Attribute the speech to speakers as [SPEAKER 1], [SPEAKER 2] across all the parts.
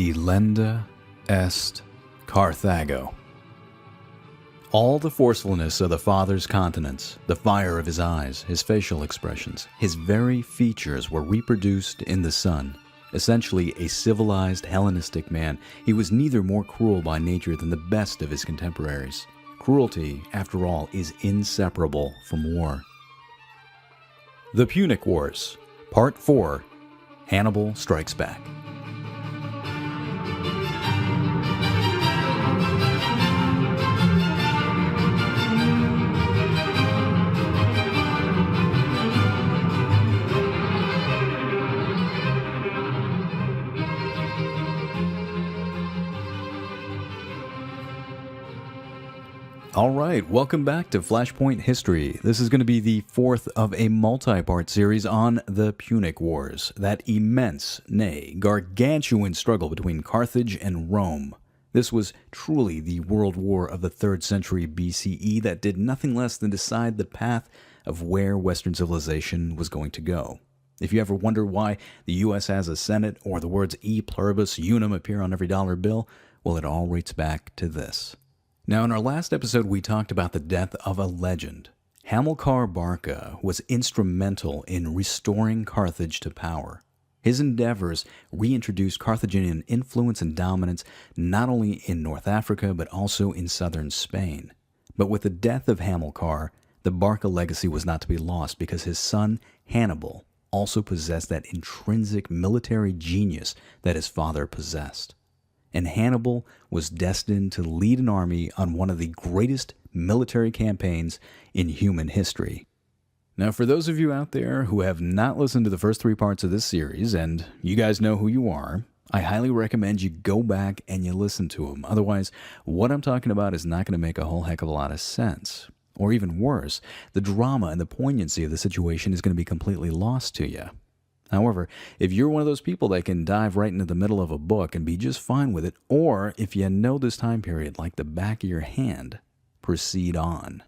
[SPEAKER 1] Delenda est Carthago. All the forcefulness of the father's countenance, the fire of his eyes, his facial expressions, his very features were reproduced in the son. Essentially a civilized Hellenistic man, he was neither more cruel by nature than the best of his contemporaries. Cruelty, after all, is inseparable from war. The Punic Wars, Part 4, Hannibal Strikes Back. Alright, welcome back to Flashpoint History. This is going to be the fourth of a multi-part series on the Punic Wars, that immense, nay, gargantuan struggle between Carthage and Rome. This was truly the world war of the 3rd century BCE that did nothing less than decide the path of where Western civilization was going to go. If you ever wonder why the U.S. has a Senate or the words E pluribus unum appear on every dollar bill, well, it all relates back to this. Now, in our last episode, we talked about the death of a legend. Hamilcar Barca was instrumental in restoring Carthage to power. His endeavors reintroduced Carthaginian influence and dominance not only in North Africa, but also in southern Spain. But with the death of Hamilcar, the Barca legacy was not to be lost because his son, Hannibal, also possessed that intrinsic military genius that his father possessed. And Hannibal was destined to lead an army on one of the greatest military campaigns in human history. Now, for those of you out there who have not listened to the first 3 parts of this series, and you guys know who you are, I highly recommend you go back and you listen to them. Otherwise, what I'm talking about is not going to make a whole heck of a lot of sense. Or even worse, the drama and the poignancy of the situation is going to be completely lost to you. However, if you're one of those people that can dive right into the middle of a book and be just fine with it, or if you know this time period like the back of your hand, proceed on.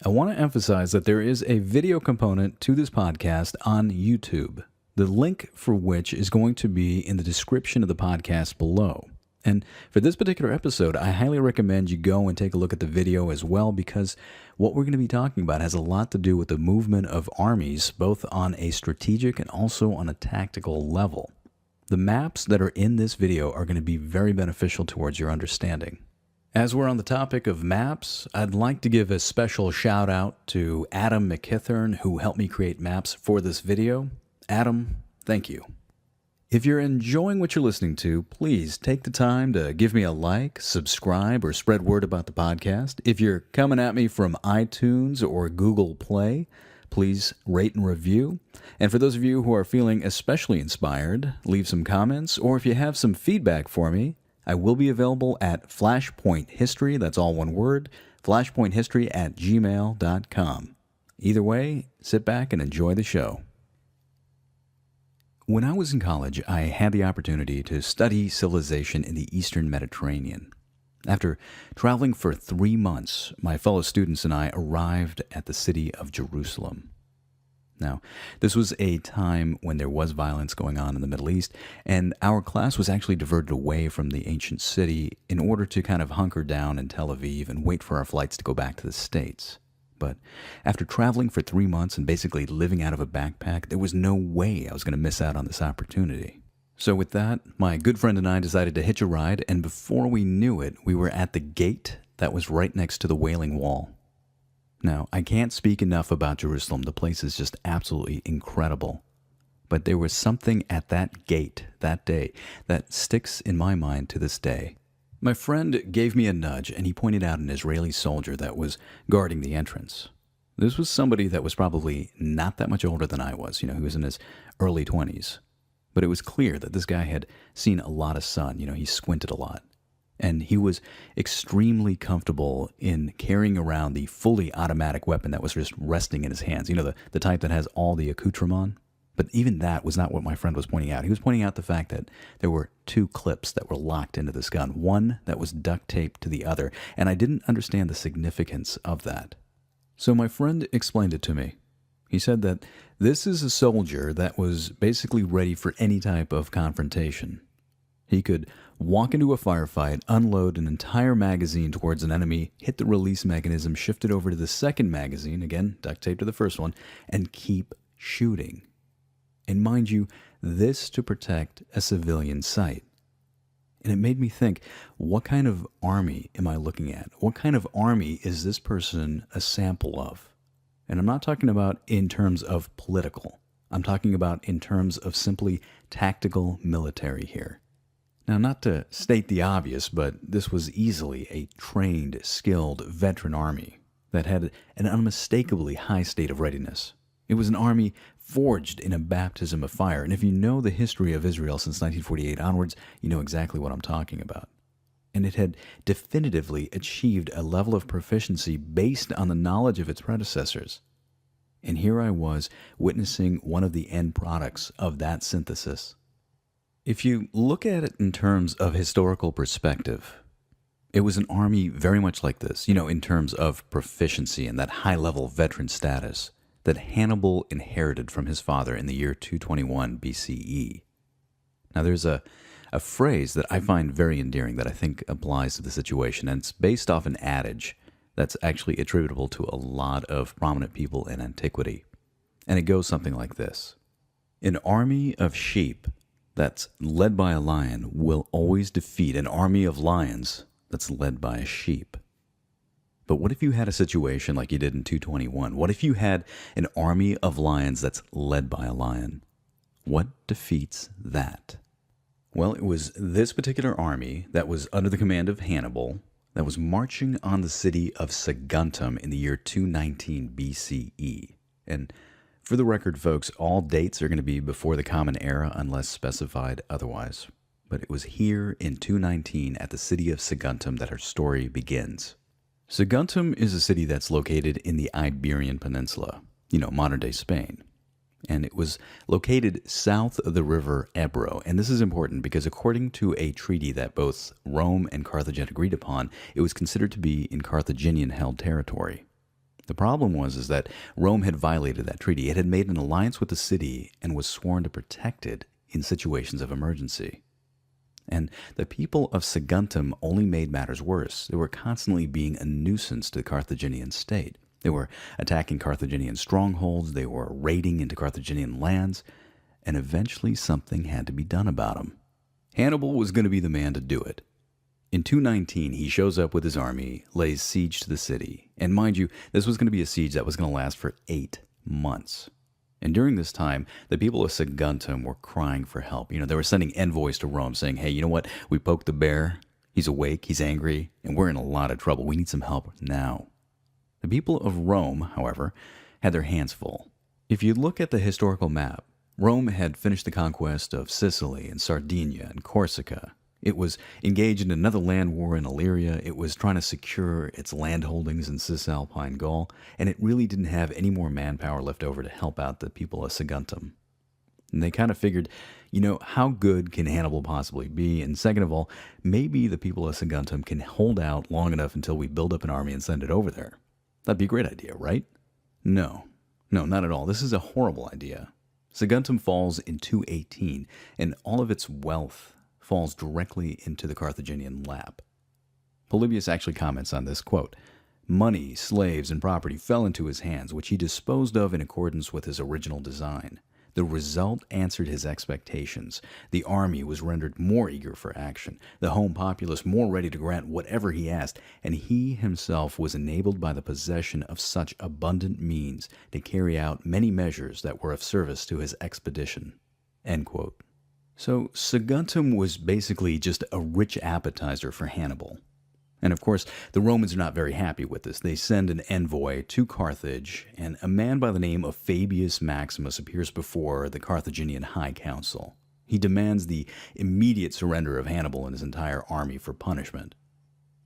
[SPEAKER 1] I want to emphasize that there is a video component to this podcast on YouTube, the link for which is going to be in the description of the podcast below. And for this particular episode, I highly recommend you go and take a look at the video as well, because what we're going to be talking about has a lot to do with the movement of armies, both on a strategic and also on a tactical level. The maps that are in this video are going to be very beneficial towards your understanding. As we're on the topic of maps, I'd like to give a special shout out to Adam McKithern, who helped me create maps for this video. Adam, thank you. If you're enjoying what you're listening to, please take the time to give me a like, subscribe, or spread word about the podcast. If you're coming at me from iTunes or Google Play, please rate and review. And for those of you who are feeling especially inspired, leave some comments, or if you have some feedback for me, I will be available at flashpointhistory, that's all one word, flashpointhistory@gmail.com. Either way, sit back and enjoy the show. When I was in college, I had the opportunity to study civilization in the Eastern Mediterranean. After traveling for 3 months, my fellow students and I arrived at the city of Jerusalem. Now, this was a time when there was violence going on in the Middle East, and our class was actually diverted away from the ancient city in order to kind of hunker down in Tel Aviv and wait for our flights to go back to the States. But after traveling for 3 months and basically living out of a backpack, there was no way I was going to miss out on this opportunity. So with that, my good friend and I decided to hitch a ride, and before we knew it, we were at the gate that was right next to the Wailing Wall. Now, I can't speak enough about Jerusalem. The place is just absolutely incredible. But there was something at that gate that day that sticks in my mind to this day. My friend gave me a nudge, and he pointed out an Israeli soldier that was guarding the entrance. This was somebody that was probably not that much older than I was. He was in his early 20s. But it was clear that this guy had seen a lot of sun. He squinted a lot. And he was extremely comfortable in carrying around the fully automatic weapon that was just resting in his hands. The type that has all the accoutrement. But even that was not what my friend was pointing out. He was pointing out the fact that there were 2 clips that were locked into this gun, one that was duct taped to the other, and I didn't understand the significance of that. So my friend explained it to me. He said that this is a soldier that was basically ready for any type of confrontation. He could walk into a firefight, unload an entire magazine towards an enemy, hit the release mechanism, shift it over to the second magazine, again, duct tape to the first one, and keep shooting. And mind you, this to protect a civilian site. And it made me think, what kind of army am I looking at? What kind of army is this person a sample of? And I'm not talking about in terms of political. I'm talking about in terms of simply tactical military here. Now, not to state the obvious, but this was easily a trained, skilled, veteran army that had an unmistakably high state of readiness. It was an army forged in a baptism of fire, and if you know the history of Israel since 1948 onwards, you know exactly what I'm talking about. And it had definitively achieved a level of proficiency based on the knowledge of its predecessors. And here I was witnessing one of the end products of that synthesis. If you look at it in terms of historical perspective, it was an army very much like this, in terms of proficiency and that high-level veteran status that Hannibal inherited from his father in the year 221 BCE. Now, there's a phrase that I find very endearing that I think applies to the situation, and it's based off an adage that's actually attributable to a lot of prominent people in antiquity. And it goes something like this. An army of sheep that's led by a lion will always defeat an army of lions that's led by a sheep. But what if you had a situation like you did in 221? What if you had an army of lions that's led by a lion? What defeats that? Well, it was this particular army that was under the command of Hannibal that was marching on the city of Saguntum in the year 219 BCE. And for the record, folks, all dates are going to be before the Common Era unless specified otherwise. But it was here in 219 at the city of Saguntum that our story begins. Saguntum is a city that's located in the Iberian Peninsula, modern-day Spain. And it was located south of the river Ebro. And this is important because according to a treaty that both Rome and Carthage agreed upon, it was considered to be in Carthaginian-held territory. The problem was that Rome had violated that treaty. It had made an alliance with the city and was sworn to protect it in situations of emergency. And the people of Saguntum only made matters worse. They were constantly being a nuisance to the Carthaginian state. They were attacking Carthaginian strongholds, they were raiding into Carthaginian lands, and eventually something had to be done about them. Hannibal was going to be the man to do it. In 219, he shows up with his army, lays siege to the city. And mind you, this was going to be a siege that was going to last for 8 months. And during this time, the people of Saguntum were crying for help. They were sending envoys to Rome saying, hey, you know what? We poked the bear. He's awake. He's angry. And we're in a lot of trouble. We need some help now. The people of Rome, however, had their hands full. If you look at the historical map, Rome had finished the conquest of Sicily and Sardinia and Corsica. It was engaged in another land war in Illyria. It was trying to secure its land holdings in Cisalpine Gaul, and it really didn't have any more manpower left over to help out the people of Saguntum. And they kind of figured, how good can Hannibal possibly be? And second of all, maybe the people of Saguntum can hold out long enough until we build up an army and send it over there. That'd be a great idea, right? No, not at all. This is a horrible idea. Saguntum falls in 218, and all of its wealth falls directly into the Carthaginian lap. Polybius actually comments on this, quote, money, slaves, and property fell into his hands, which he disposed of in accordance with his original design. The result answered his expectations. The army was rendered more eager for action, the home populace more ready to grant whatever he asked, and he himself was enabled by the possession of such abundant means to carry out many measures that were of service to his expedition. End quote. So Saguntum was basically just a rich appetizer for Hannibal. And of course, the Romans are not very happy with this. They send an envoy to Carthage, and a man by the name of Fabius Maximus appears before the Carthaginian High Council. He demands the immediate surrender of Hannibal and his entire army for punishment.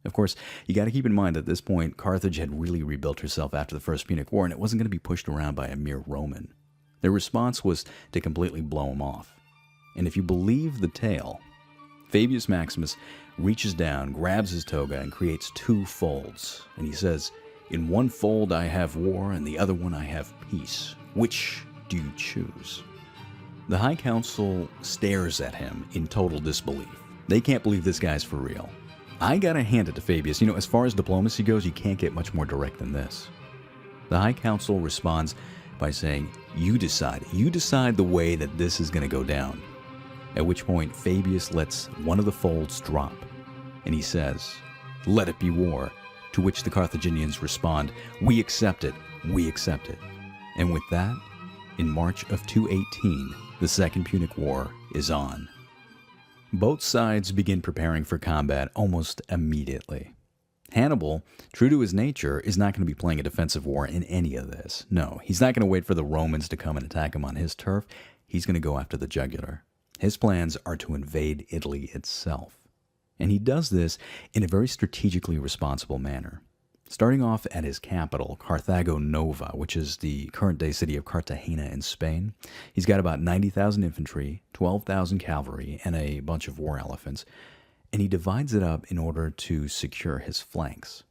[SPEAKER 1] Of course, you got to keep in mind that at this point, Carthage had really rebuilt herself after the First Punic War, and it wasn't going to be pushed around by a mere Roman. Their response was to completely blow him off. And if you believe the tale, Fabius Maximus reaches down, grabs his toga, and creates 2 folds. And he says, in one fold I have war, and the other one I have peace. Which do you choose? The High Council stares at him in total disbelief. They can't believe this guy's for real. I gotta hand it to Fabius. As far as diplomacy goes, you can't get much more direct than this. The High Council responds by saying, you decide. You decide the way that this is going to go down. At which point, Fabius lets one of the folds drop, and he says, let it be war. To which the Carthaginians respond, we accept it. We accept it. And with that, in March of 218, the Second Punic War is on. Both sides begin preparing for combat almost immediately. Hannibal, true to his nature, is not going to be playing a defensive war in any of this. No, he's not going to wait for the Romans to come and attack him on his turf. He's going to go after the jugular. His plans are to invade Italy itself. And he does this in a very strategically responsible manner. Starting off at his capital, Carthago Nova, which is the current-day city of Cartagena in Spain, he's got about 90,000 infantry, 12,000 cavalry, and a bunch of war elephants, and he divides it up in order to secure his flanks.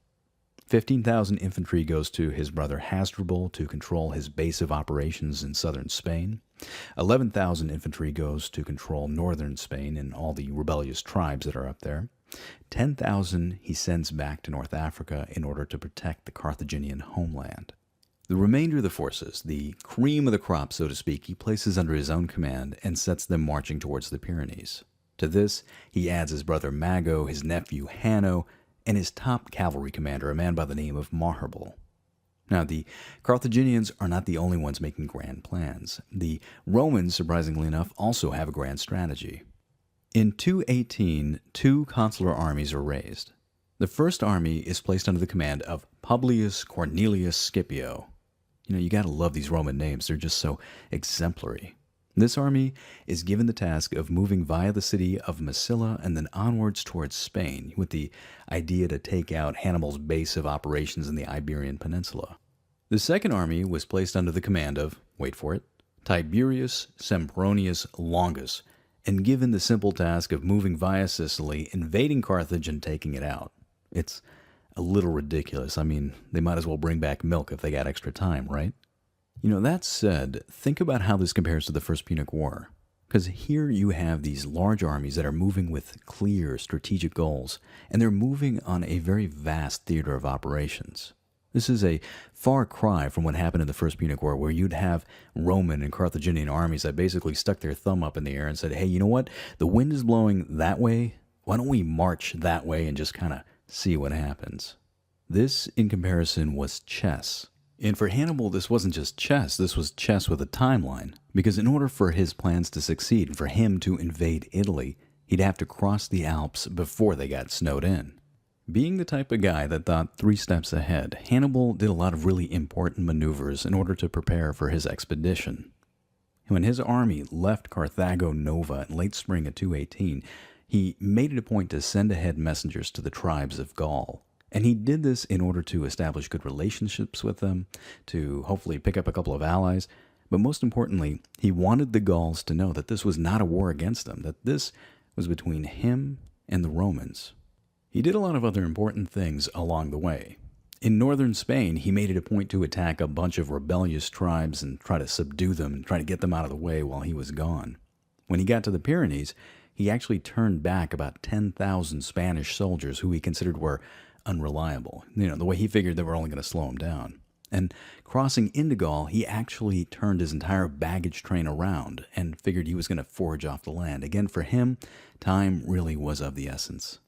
[SPEAKER 1] 15,000 infantry goes to his brother Hasdrubal to control his base of operations in southern Spain. 11,000 infantry goes to control northern Spain and all the rebellious tribes that are up there. 10,000 he sends back to North Africa in order to protect the Carthaginian homeland. The remainder of the forces, the cream of the crop, so to speak, he places under his own command and sets them marching towards the Pyrenees. To this, he adds his brother Mago, his nephew Hanno, and his top cavalry commander, a man by the name of Hannibal. Now, the Carthaginians are not the only ones making grand plans. The Romans, surprisingly enough, also have a grand strategy. In 218, two consular armies are raised. The first army is placed under the command of Publius Cornelius Scipio. You gotta love these Roman names, they're just so exemplary. This army is given the task of moving via the city of Massilia and then onwards towards Spain, with the idea to take out Hannibal's base of operations in the Iberian Peninsula. The second army was placed under the command of, wait for it, Tiberius Sempronius Longus, and given the simple task of moving via Sicily, invading Carthage, and taking it out. It's a little ridiculous. They might as well bring back milk if they got extra time, right? That said, think about how this compares to the First Punic War. Because here you have these large armies that are moving with clear strategic goals, and they're moving on a very vast theater of operations. This is a far cry from what happened in the First Punic War, where you'd have Roman and Carthaginian armies that basically stuck their thumb up in the air and said, hey, you know what? The wind is blowing that way. Why don't we march that way and just kind of see what happens? This, in comparison, was chess. And for Hannibal, this wasn't just chess. This was chess with a timeline. Because in order for his plans to succeed and for him to invade Italy, he'd have to cross the Alps before they got snowed in. Being the type of guy that thought 3 steps ahead, Hannibal did a lot of really important maneuvers in order to prepare for his expedition. When his army left Carthago Nova in late spring of 218, he made it a point to send ahead messengers to the tribes of Gaul. And he did this in order to establish good relationships with them, to hopefully pick up a couple of allies, but most importantly, he wanted the Gauls to know that this was not a war against them, that this was between him and the Romans. He did a lot of other important things along the way. In northern Spain, he made it a point to attack a bunch of rebellious tribes and try to subdue them and try to get them out of the way while he was gone. When he got to the Pyrenees, he actually turned back about 10,000 Spanish soldiers who he considered were unreliable. The way he figured they were only going to slow him down. And crossing into Gaul, he actually turned his entire baggage train around and figured he was going to forage off the land. Again, for him, time really was of the essence.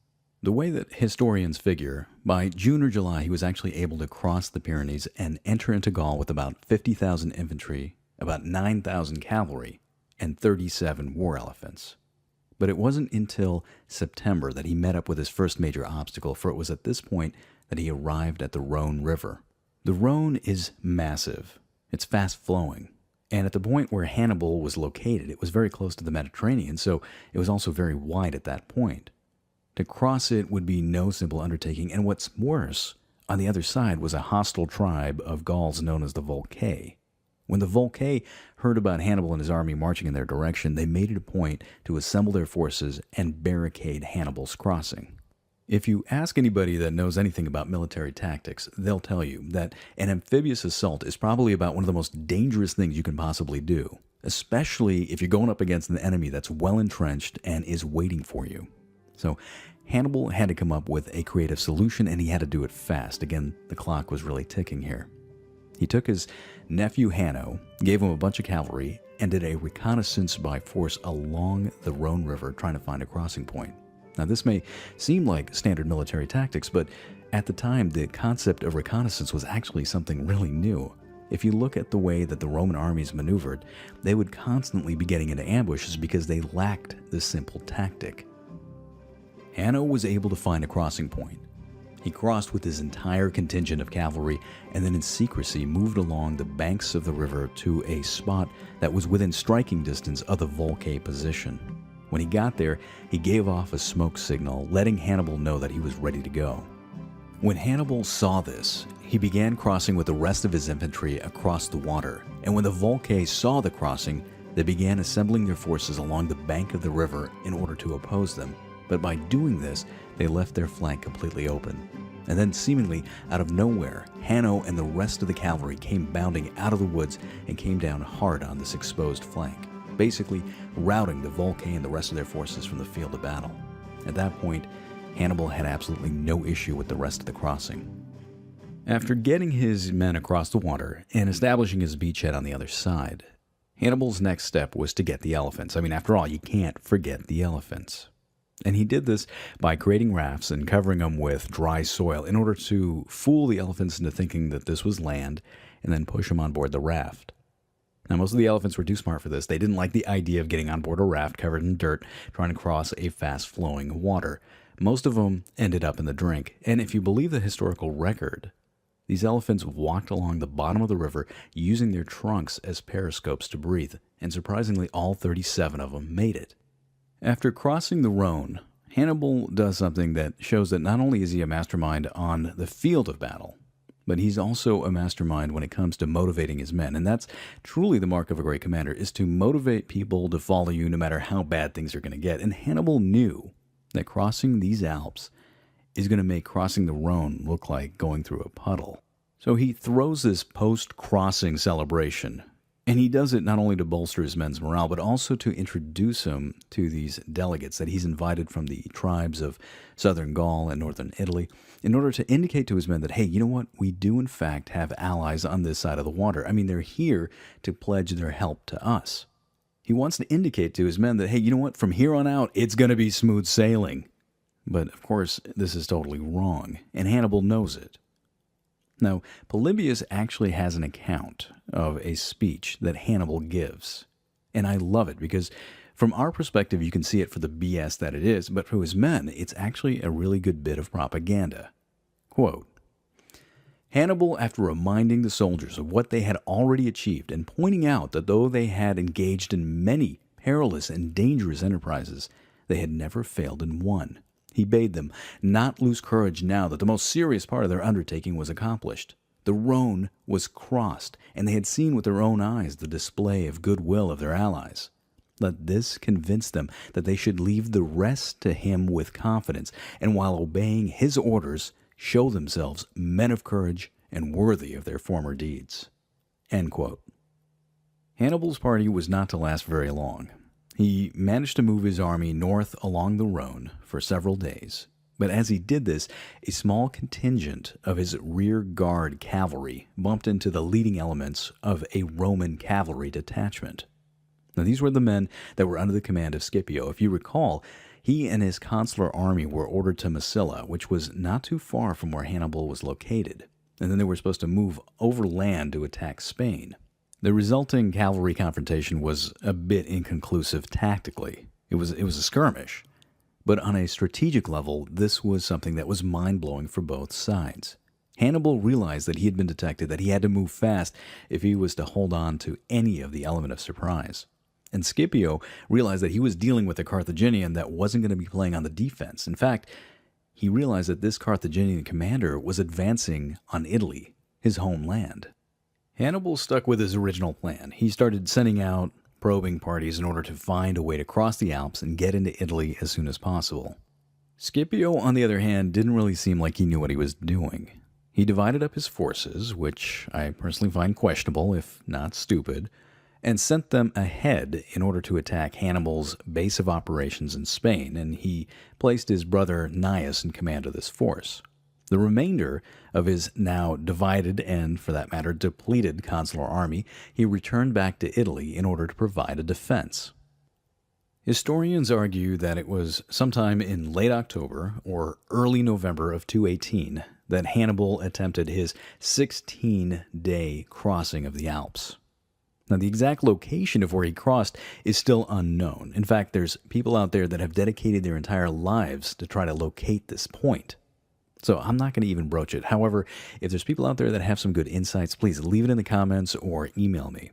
[SPEAKER 1] The way that historians figure, by June or July, he was actually able to cross the Pyrenees and enter into Gaul with about 50,000 infantry, about 9,000 cavalry, and 37 war elephants. But it wasn't until September that he met up with his first major obstacle, for it was at this point that he arrived at the Rhone River. The Rhone is massive. It's fast-flowing. And at the point where Hannibal was located, it was very close to the Mediterranean, so it was also very wide at that point. To cross it would be no simple undertaking, and what's worse, on the other side was a hostile tribe of Gauls known as the Volcae. When the Volcae heard about Hannibal and his army marching in their direction, they made it a point to assemble their forces and barricade Hannibal's crossing. If you ask anybody that knows anything about military tactics, they'll tell you that an amphibious assault is probably about one of the most dangerous things you can possibly do, especially if you're going up against an enemy that's well entrenched and is waiting for you. So Hannibal had to come up with a creative solution, and he had to do it fast. Again, the clock was really ticking here. He took his nephew Hanno, gave him a bunch of cavalry, and did a reconnaissance by force along the Rhone River trying to find a crossing point. Now, this may seem like standard military tactics, but at the time, the concept of reconnaissance was actually something really new. If you look at the way that the Roman armies maneuvered, they would constantly be getting into ambushes because they lacked this simple tactic. Hanno was able to find a crossing point. He crossed with his entire contingent of cavalry and then in secrecy moved along the banks of the river to a spot that was within striking distance of the Volcae position. When he got there, he gave off a smoke signal, letting Hannibal know that he was ready to go. When Hannibal saw this, he began crossing with the rest of his infantry across the water, and when the Volcae saw the crossing, they began assembling their forces along the bank of the river in order to oppose them. But by doing this, they left their flank completely open. And then, seemingly out of nowhere, Hanno and the rest of the cavalry came bounding out of the woods and came down hard on this exposed flank, basically routing the Volcae and the rest of their forces from the field of battle. At that point, Hannibal had absolutely no issue with the rest of the crossing. After getting his men across the water and establishing his beachhead on the other side, Hannibal's next step was to get the elephants. I mean, after all, you can't forget the elephants. And he did this by creating rafts and covering them with dry soil in order to fool the elephants into thinking that this was land and then push them on board the raft. Now, most of the elephants were too smart for this. They didn't like the idea of getting on board a raft covered in dirt trying to cross a fast-flowing water. Most of them ended up in the drink. And if you believe the historical record, these elephants walked along the bottom of the river using their trunks as periscopes to breathe. And surprisingly, all 37 of them made it. After crossing the Rhone, Hannibal does something that shows that not only is he a mastermind on the field of battle, but he's also a mastermind when it comes to motivating his men. And that's truly the mark of a great commander, is to motivate people to follow you no matter how bad things are going to get. And Hannibal knew that crossing these Alps is going to make crossing the Rhone look like going through a puddle. So he throws this post-crossing celebration. And he does it not only to bolster his men's morale, but also to introduce him to these delegates that he's invited from the tribes of southern Gaul and northern Italy, in order to indicate to his men that, hey, you know what? We do, in fact, have allies on this side of the water. I mean, they're here to pledge their help to us. He wants to indicate to his men that, hey, you know what? From here on out, it's going to be smooth sailing. But, of course, this is totally wrong, and Hannibal knows it. Now, Polybius actually has an account of a speech that Hannibal gives. And I love it because from our perspective, you can see it for the BS that it is, but for his men, it's actually a really good bit of propaganda. Quote, Hannibal, after reminding the soldiers of what they had already achieved and pointing out that though they had engaged in many perilous and dangerous enterprises, they had never failed in one. He bade them not lose courage now that the most serious part of their undertaking was accomplished. The Rhone was crossed, and they had seen with their own eyes the display of goodwill of their allies. Let this convince them that they should leave the rest to him with confidence, and while obeying his orders, show themselves men of courage and worthy of their former deeds. End quote. Hannibal's party was not to last very long. He managed to move his army north along the Rhone for several days, but as he did this, a small contingent of his rear guard cavalry bumped into the leading elements of a Roman cavalry detachment. Now, these were the men that were under the command of Scipio. If you recall, he and his consular army were ordered to Massilia, which was not too far from where Hannibal was located, and then they were supposed to move overland to attack Spain. The resulting cavalry confrontation was a bit inconclusive tactically. It was a skirmish. But on a strategic level, this was something that was mind-blowing for both sides. Hannibal realized that he had been detected, that he had to move fast if he was to hold on to any of the element of surprise. And Scipio realized that he was dealing with a Carthaginian that wasn't going to be playing on the defense. In fact, he realized that this Carthaginian commander was advancing on Italy, his homeland. Hannibal stuck with his original plan. He started sending out probing parties in order to find a way to cross the Alps and get into Italy as soon as possible. Scipio, on the other hand, didn't really seem like he knew what he was doing. He divided up his forces, which I personally find questionable, if not stupid, and sent them ahead in order to attack Hannibal's base of operations in Spain, and he placed his brother Gnaeus in command of this force. The remainder of his now divided and, for that matter, depleted consular army he returned back to Italy in order to provide a defense. Historians argue that it was sometime in late October or early November of 218 that Hannibal attempted his 16-day crossing of the Alps. Now, the exact location of where he crossed is still unknown. In fact, there's people out there that have dedicated their entire lives to try to locate this point. So I'm not going to even broach it. However, if there's people out there that have some good insights, please leave it in the comments or email me.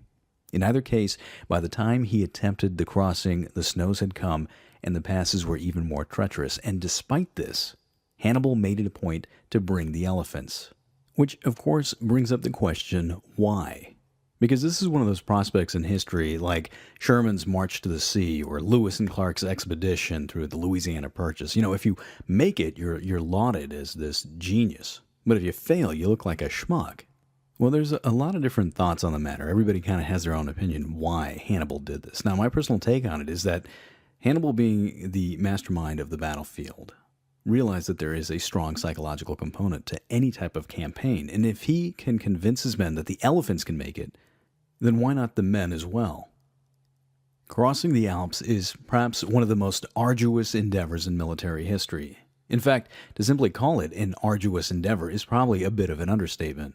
[SPEAKER 1] In either case, by the time he attempted the crossing, the snows had come and the passes were even more treacherous. And despite this, Hannibal made it a point to bring the elephants. Which, of course, brings up the question, why? Because this is one of those prospects in history like Sherman's March to the Sea or Lewis and Clark's expedition through the Louisiana Purchase. You know, if you make it, you're lauded as this genius. But if you fail, you look like a schmuck. Well, there's a lot of different thoughts on the matter. Everybody kind of has their own opinion why Hannibal did this. Now, my personal take on it is that Hannibal, being the mastermind of the battlefield, realized that there is a strong psychological component to any type of campaign. And if he can convince his men that the elephants can make it, then why not the men as well? Crossing the Alps is perhaps one of the most arduous endeavors in military history. In fact, to simply call it an arduous endeavor is probably a bit of an understatement.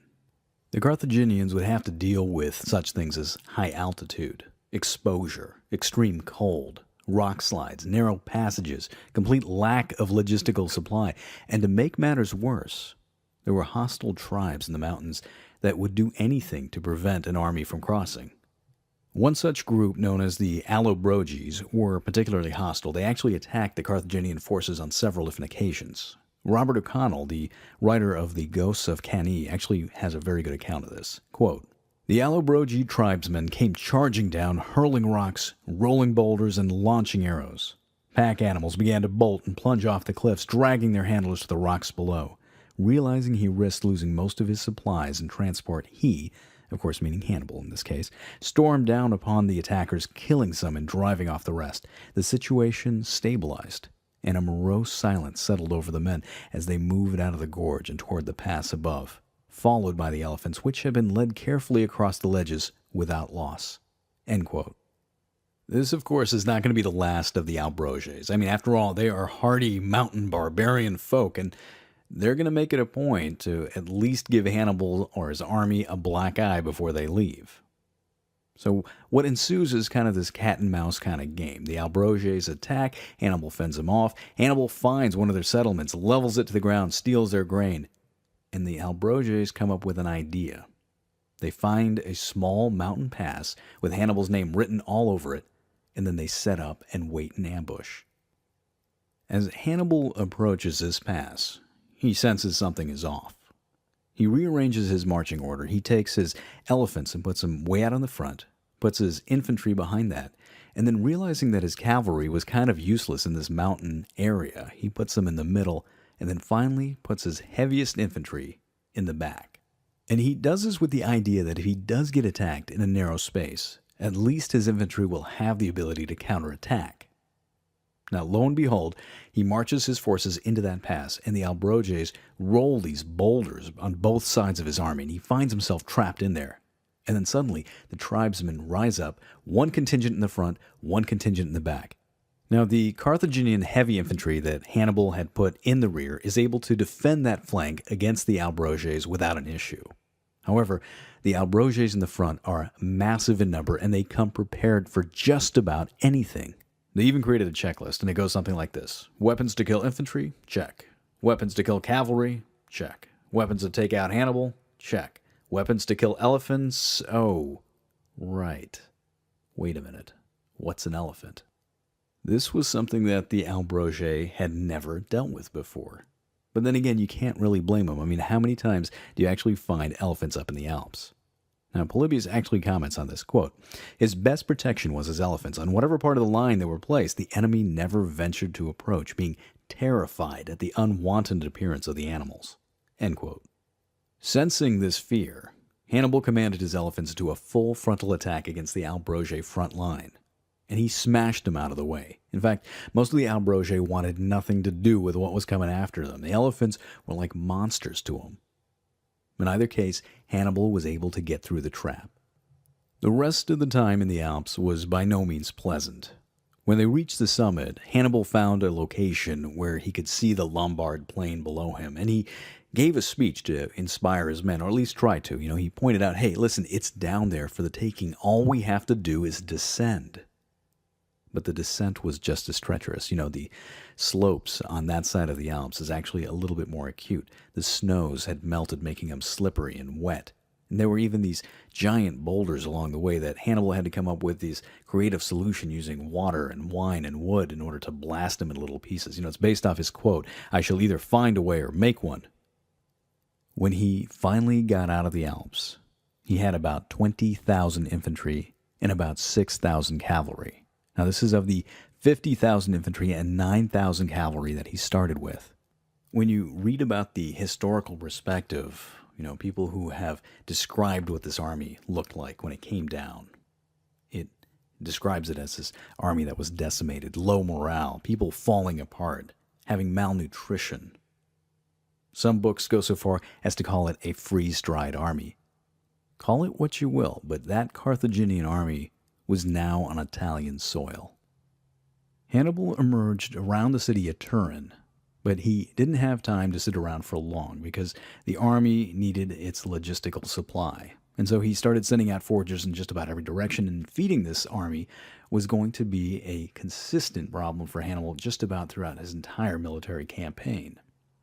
[SPEAKER 1] The Carthaginians would have to deal with such things as high altitude, exposure, extreme cold, rock slides, narrow passages, complete lack of logistical supply, and to make matters worse, there were hostile tribes in the mountains that would do anything to prevent an army from crossing. One such group, known as the Allobroges, were particularly hostile. They actually attacked the Carthaginian forces on several different occasions. Robert O'Connell, the writer of The Ghosts of Cannae, actually has a very good account of this. Quote, "The Allobroge tribesmen came charging down, hurling rocks, rolling boulders, and launching arrows. Pack animals began to bolt and plunge off the cliffs, dragging their handlers to the rocks below. Realizing he risked losing most of his supplies and transport, he, of course meaning Hannibal in this case, stormed down upon the attackers, killing some and driving off the rest. The situation stabilized, and a morose silence settled over the men as they moved out of the gorge and toward the pass above, followed by the elephants, which had been led carefully across the ledges without loss." End quote. This, of course, is not going to be the last of the Allobroges. I mean, after all, they are hardy mountain barbarian folk, and they're going to make it a point to at least give Hannibal or his army a black eye before they leave. So what ensues is kind of this cat and mouse kind of game. The Allobroges attack, Hannibal fends them off, Hannibal finds one of their settlements, levels it to the ground, steals their grain, and the Allobroges come up with an idea. They find a small mountain pass with Hannibal's name written all over it, and then they set up and wait in ambush. As Hannibal approaches this pass, he senses something is off. He rearranges his marching order. He takes his elephants and puts them way out on the front, puts his infantry behind that, and then realizing that his cavalry was kind of useless in this mountain area, he puts them in the middle, and then finally puts his heaviest infantry in the back. And he does this with the idea that if he does get attacked in a narrow space, at least his infantry will have the ability to counterattack. Now, lo and behold, he marches his forces into that pass, and the Allobroges roll these boulders on both sides of his army, and he finds himself trapped in there. And then suddenly, the tribesmen rise up, one contingent in the front, one contingent in the back. Now, the Carthaginian heavy infantry that Hannibal had put in the rear is able to defend that flank against the Allobroges without an issue. However, the Allobroges in the front are massive in number, and they come prepared for just about anything. They even created a checklist, and it goes something like this. Weapons to kill infantry? Check. Weapons to kill cavalry? Check. Weapons to take out Hannibal? Check. Weapons to kill elephants? Oh, right. Wait a minute. What's an elephant? This was something that the Allobroges had never dealt with before. But then again, you can't really blame them. I mean, how many times do you actually find elephants up in the Alps? Now, Polybius actually comments on this, quote, "His best protection was his elephants. On whatever part of the line they were placed, the enemy never ventured to approach, being terrified at the unwanted appearance of the animals." End quote. Sensing this fear, Hannibal commanded his elephants to a full frontal attack against the Allobroge front line, and he smashed them out of the way. In fact, most of the Allobroge wanted nothing to do with what was coming after them. The elephants were like monsters to him. In either case, Hannibal was able to get through the trap. The rest of the time in the Alps was by no means pleasant. When they reached the summit, Hannibal found a location where he could see the Lombard plain below him, and he gave a speech to inspire his men, or at least try to. He pointed out, hey, listen, it's down there for the taking. All we have to do is descend. But the descent was just as treacherous. The slopes on that side of the Alps is actually a little bit more acute. The snows had melted, making them slippery and wet. And there were even these giant boulders along the way that Hannibal had to come up with this creative solution using water and wine and wood in order to blast them in little pieces. It's based off his quote, "I shall either find a way or make one." When he finally got out of the Alps, he had about 20,000 infantry and about 6,000 cavalry. Now, this is of the 50,000 infantry and 9,000 cavalry that he started with. When you read about the historical perspective, people who have described what this army looked like when it came down, it describes it as this army that was decimated, low morale, people falling apart, having malnutrition. Some books go so far as to call it a freeze-dried army. Call it what you will, but that Carthaginian army was now on Italian soil. Hannibal emerged around the city of Turin, but he didn't have time to sit around for long because the army needed its logistical supply. And so he started sending out foragers in just about every direction, and feeding this army was going to be a consistent problem for Hannibal just about throughout his entire military campaign.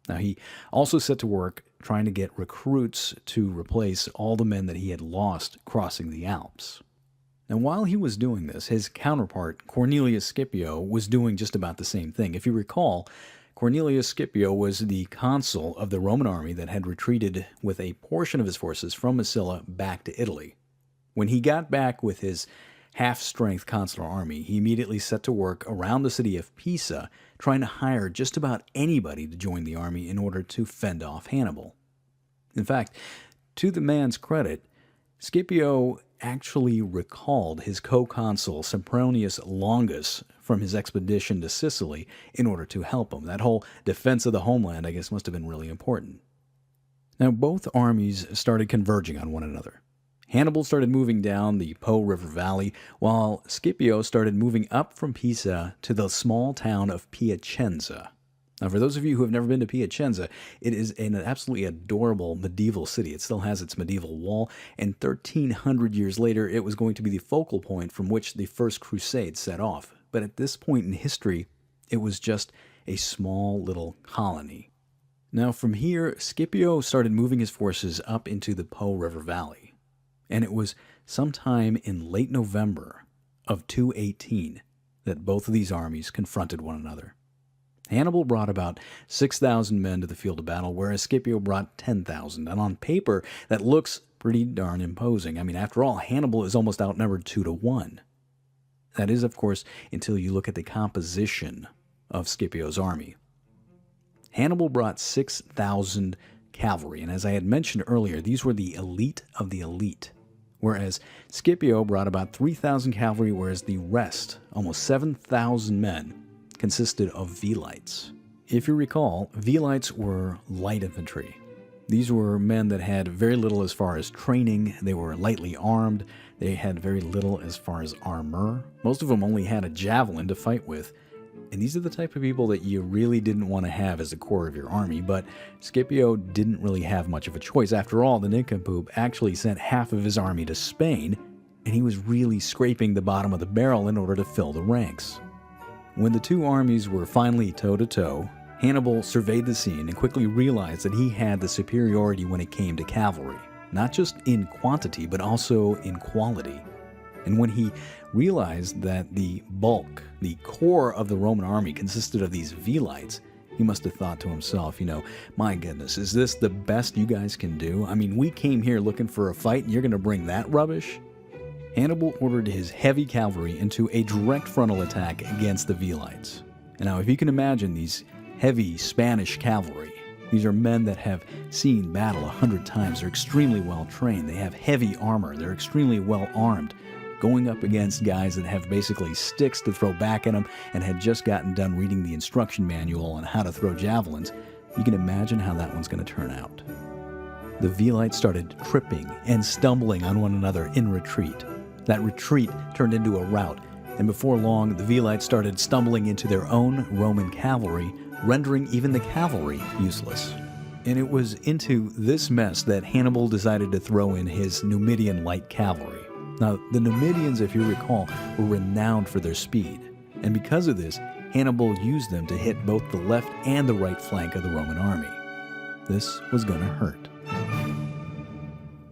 [SPEAKER 1] Now, he also set to work trying to get recruits to replace all the men that he had lost crossing the Alps. Now, while he was doing this, his counterpart, Cornelius Scipio, was doing just about the same thing. If you recall, Cornelius Scipio was the consul of the Roman army that had retreated with a portion of his forces from Massilia back to Italy. When he got back with his half-strength consular army, he immediately set to work around the city of Pisa, trying to hire just about anybody to join the army in order to fend off Hannibal. In fact, to the man's credit, Scipio actually recalled his co-consul Sempronius Longus from his expedition to Sicily in order to help him. That whole defense of the homeland, I guess, must have been really important. Now, both armies started converging on one another. Hannibal started moving down the Po River Valley, while Scipio started moving up from Pisa to the small town of Piacenza. Now, for those of you who have never been to Piacenza, it is an absolutely adorable medieval city. It still has its medieval wall, and 1,300 years later, it was going to be the focal point from which the First Crusade set off. But at this point in history, it was just a small little colony. Now, from here, Scipio started moving his forces up into the Po River Valley, and it was sometime in late November of 218 that both of these armies confronted one another. Hannibal brought about 6,000 men to the field of battle, whereas Scipio brought 10,000. And on paper, that looks pretty darn imposing. I mean, after all, Hannibal is almost outnumbered 2-1. That is, of course, until you look at the composition of Scipio's army. Hannibal brought 6,000 cavalry, and as I had mentioned earlier, these were the elite of the elite, whereas Scipio brought about 3,000 cavalry, whereas the rest, almost 7,000 men, consisted of Velites. If you recall, Velites were light infantry. These were men that had very little as far as training. They were lightly armed. They had very little as far as armor. Most of them only had a javelin to fight with. And these are the type of people that you really didn't want to have as the core of your army, but Scipio didn't really have much of a choice. After all, the nincompoop actually sent half of his army to Spain, and he was really scraping the bottom of the barrel in order to fill the ranks. When the two armies were finally toe-to-toe, Hannibal surveyed the scene and quickly realized that he had the superiority when it came to cavalry, not just in quantity, but also in quality. And when he realized that the bulk, the core of the Roman army consisted of these Velites, he must have thought to himself, my goodness, is this the best you guys can do? I mean, we came here looking for a fight and you're going to bring that rubbish? Hannibal ordered his heavy cavalry into a direct frontal attack against the Velites. And now, if you can imagine these heavy Spanish cavalry, These are men that have seen battle 100 times. They're extremely well trained. They have heavy armor. They're extremely well armed, going up against guys that have basically sticks to throw back at them and had just gotten done reading the instruction manual on how to throw javelins. You can imagine how that one's going to turn out. The Velites started tripping and stumbling on one another in retreat. That retreat turned into a rout, and before long, the Velites started stumbling into their own Roman cavalry, rendering even the cavalry useless. And it was into this mess that Hannibal decided to throw in his Numidian light cavalry. Now, the Numidians, if you recall, were renowned for their speed, and because of this, Hannibal used them to hit both the left and the right flank of the Roman army. This was going to hurt.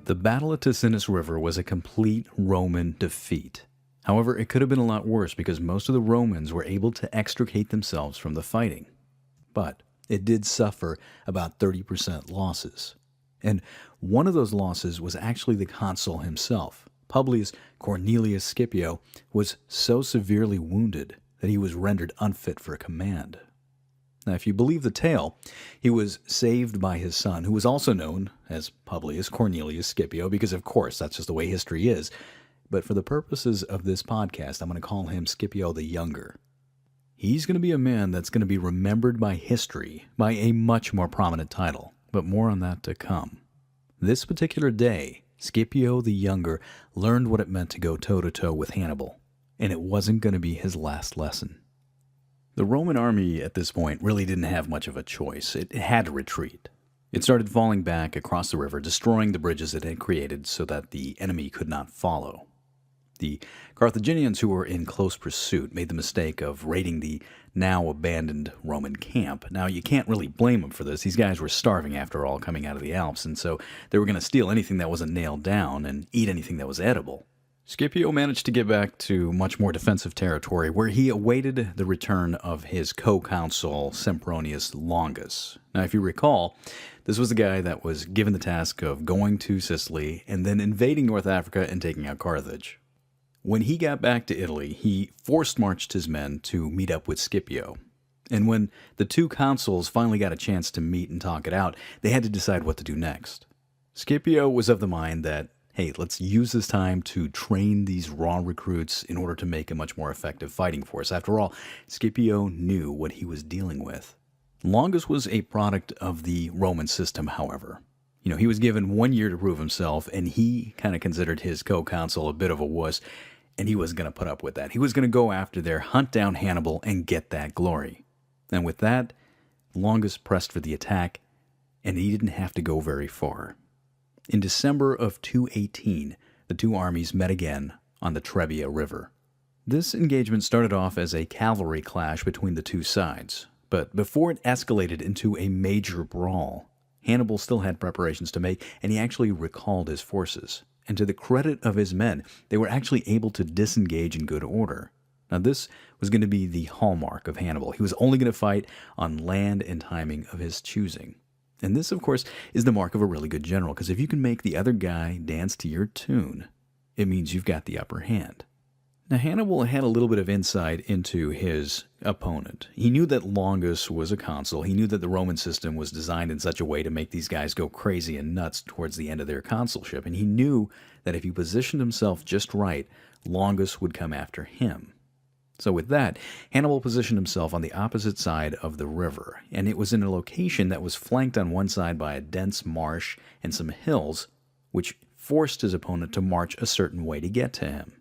[SPEAKER 1] The Battle of Ticinus River was a complete Roman defeat. However, it could have been a lot worse because most of the Romans were able to extricate themselves from the fighting. But it did suffer about 30% losses. And one of those losses was actually the consul himself. Publius Cornelius Scipio was so severely wounded that he was rendered unfit for command. Now, if you believe the tale, he was saved by his son, who was also known as Publius Cornelius Scipio, because of course, that's just the way history is. But for the purposes of this podcast, I'm going to call him Scipio the Younger. He's going to be a man that's going to be remembered by history by a much more prominent title, but more on that to come. This particular day, Scipio the Younger learned what it meant to go toe-to-toe with Hannibal, and it wasn't going to be his last lesson. The Roman army at this point really didn't have much of a choice. It had to retreat. It started falling back across the river, destroying the bridges it had created so that the enemy could not follow. The Carthaginians, who were in close pursuit, made the mistake of raiding the now abandoned Roman camp. Now, you can't really blame them for this. These guys were starving, after all, coming out of the Alps, and so they were going to steal anything that wasn't nailed down and eat anything that was edible. Scipio managed to get back to much more defensive territory, where he awaited the return of his co-consul, Sempronius Longus. Now, if you recall, this was the guy that was given the task of going to Sicily and then invading North Africa and taking out Carthage. When he got back to Italy, he forced-marched his men to meet up with Scipio. And when the two consuls finally got a chance to meet and talk it out, they had to decide what to do next. Scipio was of the mind that, hey, let's use this time to train these raw recruits in order to make a much more effective fighting force. After all, Scipio knew what he was dealing with. Longus was a product of the Roman system, however. He was given 1 year to prove himself, and he kind of considered his co-consul a bit of a wuss, and he wasn't going to put up with that. He was going to go after there, hunt down Hannibal, and get that glory. And with that, Longus pressed for the attack, and he didn't have to go very far. In December of 218, the two armies met again on the Trebia River. This engagement started off as a cavalry clash between the two sides, but before it escalated into a major brawl, Hannibal still had preparations to make, and he actually recalled his forces. And to the credit of his men, they were actually able to disengage in good order. Now, this was going to be the hallmark of Hannibal. He was only going to fight on land and timing of his choosing. And this, of course, is the mark of a really good general, because if you can make the other guy dance to your tune, it means you've got the upper hand. Now, Hannibal had a little bit of insight into his opponent. He knew that Longus was a consul. He knew that the Roman system was designed in such a way to make these guys go crazy and nuts towards the end of their consulship. And he knew that if he positioned himself just right, Longus would come after him. So with that, Hannibal positioned himself on the opposite side of the river, and it was in a location that was flanked on one side by a dense marsh and some hills, which forced his opponent to march a certain way to get to him.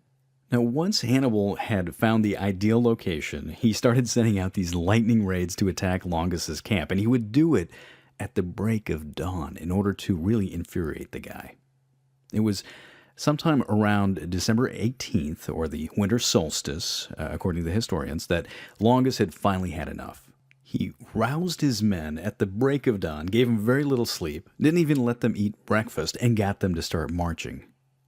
[SPEAKER 1] Now, once Hannibal had found the ideal location, he started sending out these lightning raids to attack Longus's camp, and he would do it at the break of dawn in order to really infuriate the guy. It was sometime around December 18th, or the winter solstice, according to the historians, that Longus had finally had enough. He roused his men at the break of dawn, gave them very little sleep, didn't even let them eat breakfast, and got them to start marching.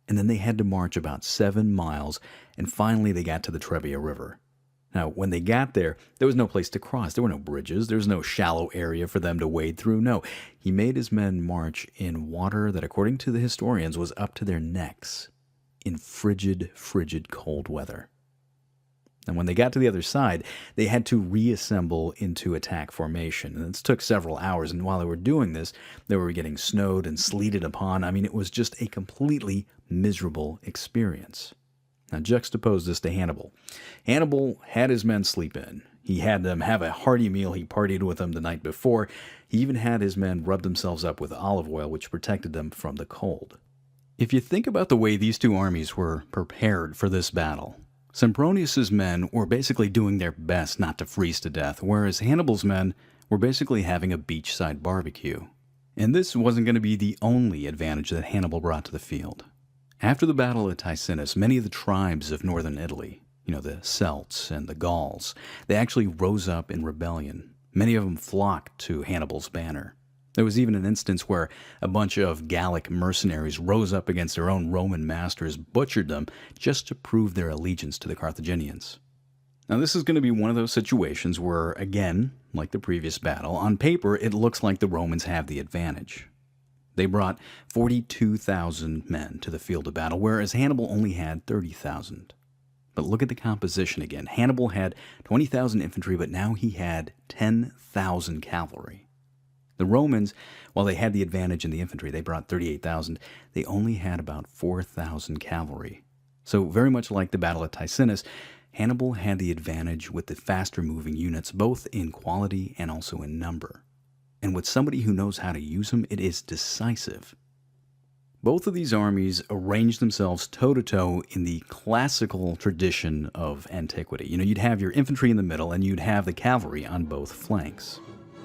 [SPEAKER 1] And then they had to march about 7 miles, and finally they got to the Trebia River. Now, when they got there, there was no place to cross. There were no bridges. There was no shallow area for them to wade through. No, he made his men march in water that, according to the historians, was up to their necks in frigid, frigid cold weather. And when they got to the other side, they had to reassemble into attack formation. And this took several hours. And while they were doing this, they were getting snowed and sleeted upon. I mean, it was just a completely miserable experience. Now, juxtapose this to Hannibal. Hannibal had his men sleep in. He had them have a hearty meal. He partied with them the night before. He even had his men rub themselves up with olive oil, which protected them from the cold. If you think about the way these two armies were prepared for this battle, Sempronius's men were basically doing their best not to freeze to death, whereas Hannibal's men were basically having a beachside barbecue. And this wasn't going to be the only advantage that Hannibal brought to the field. After the Battle of Ticinus, many of the tribes of northern Italy, the Celts and the Gauls, they actually rose up in rebellion. Many of them flocked to Hannibal's banner. There was even an instance where a bunch of Gallic mercenaries rose up against their own Roman masters, butchered them, just to prove their allegiance to the Carthaginians. Now, this is going to be one of those situations where, again, like the previous battle, on paper it looks like the Romans have the advantage. They brought 42,000 men to the field of battle, whereas Hannibal only had 30,000. But look at the composition again. Hannibal had 20,000 infantry, but now he had 10,000 cavalry. The Romans, while they had the advantage in the infantry, they brought 38,000, they only had about 4,000 cavalry. So very much like the Battle of Ticinus, Hannibal had the advantage with the faster-moving units, both in quality and also in number. And with somebody who knows how to use them, it is decisive. Both of these armies arranged themselves toe-to-toe in the classical tradition of antiquity. You'd have your infantry in the middle, and you'd have the cavalry on both flanks.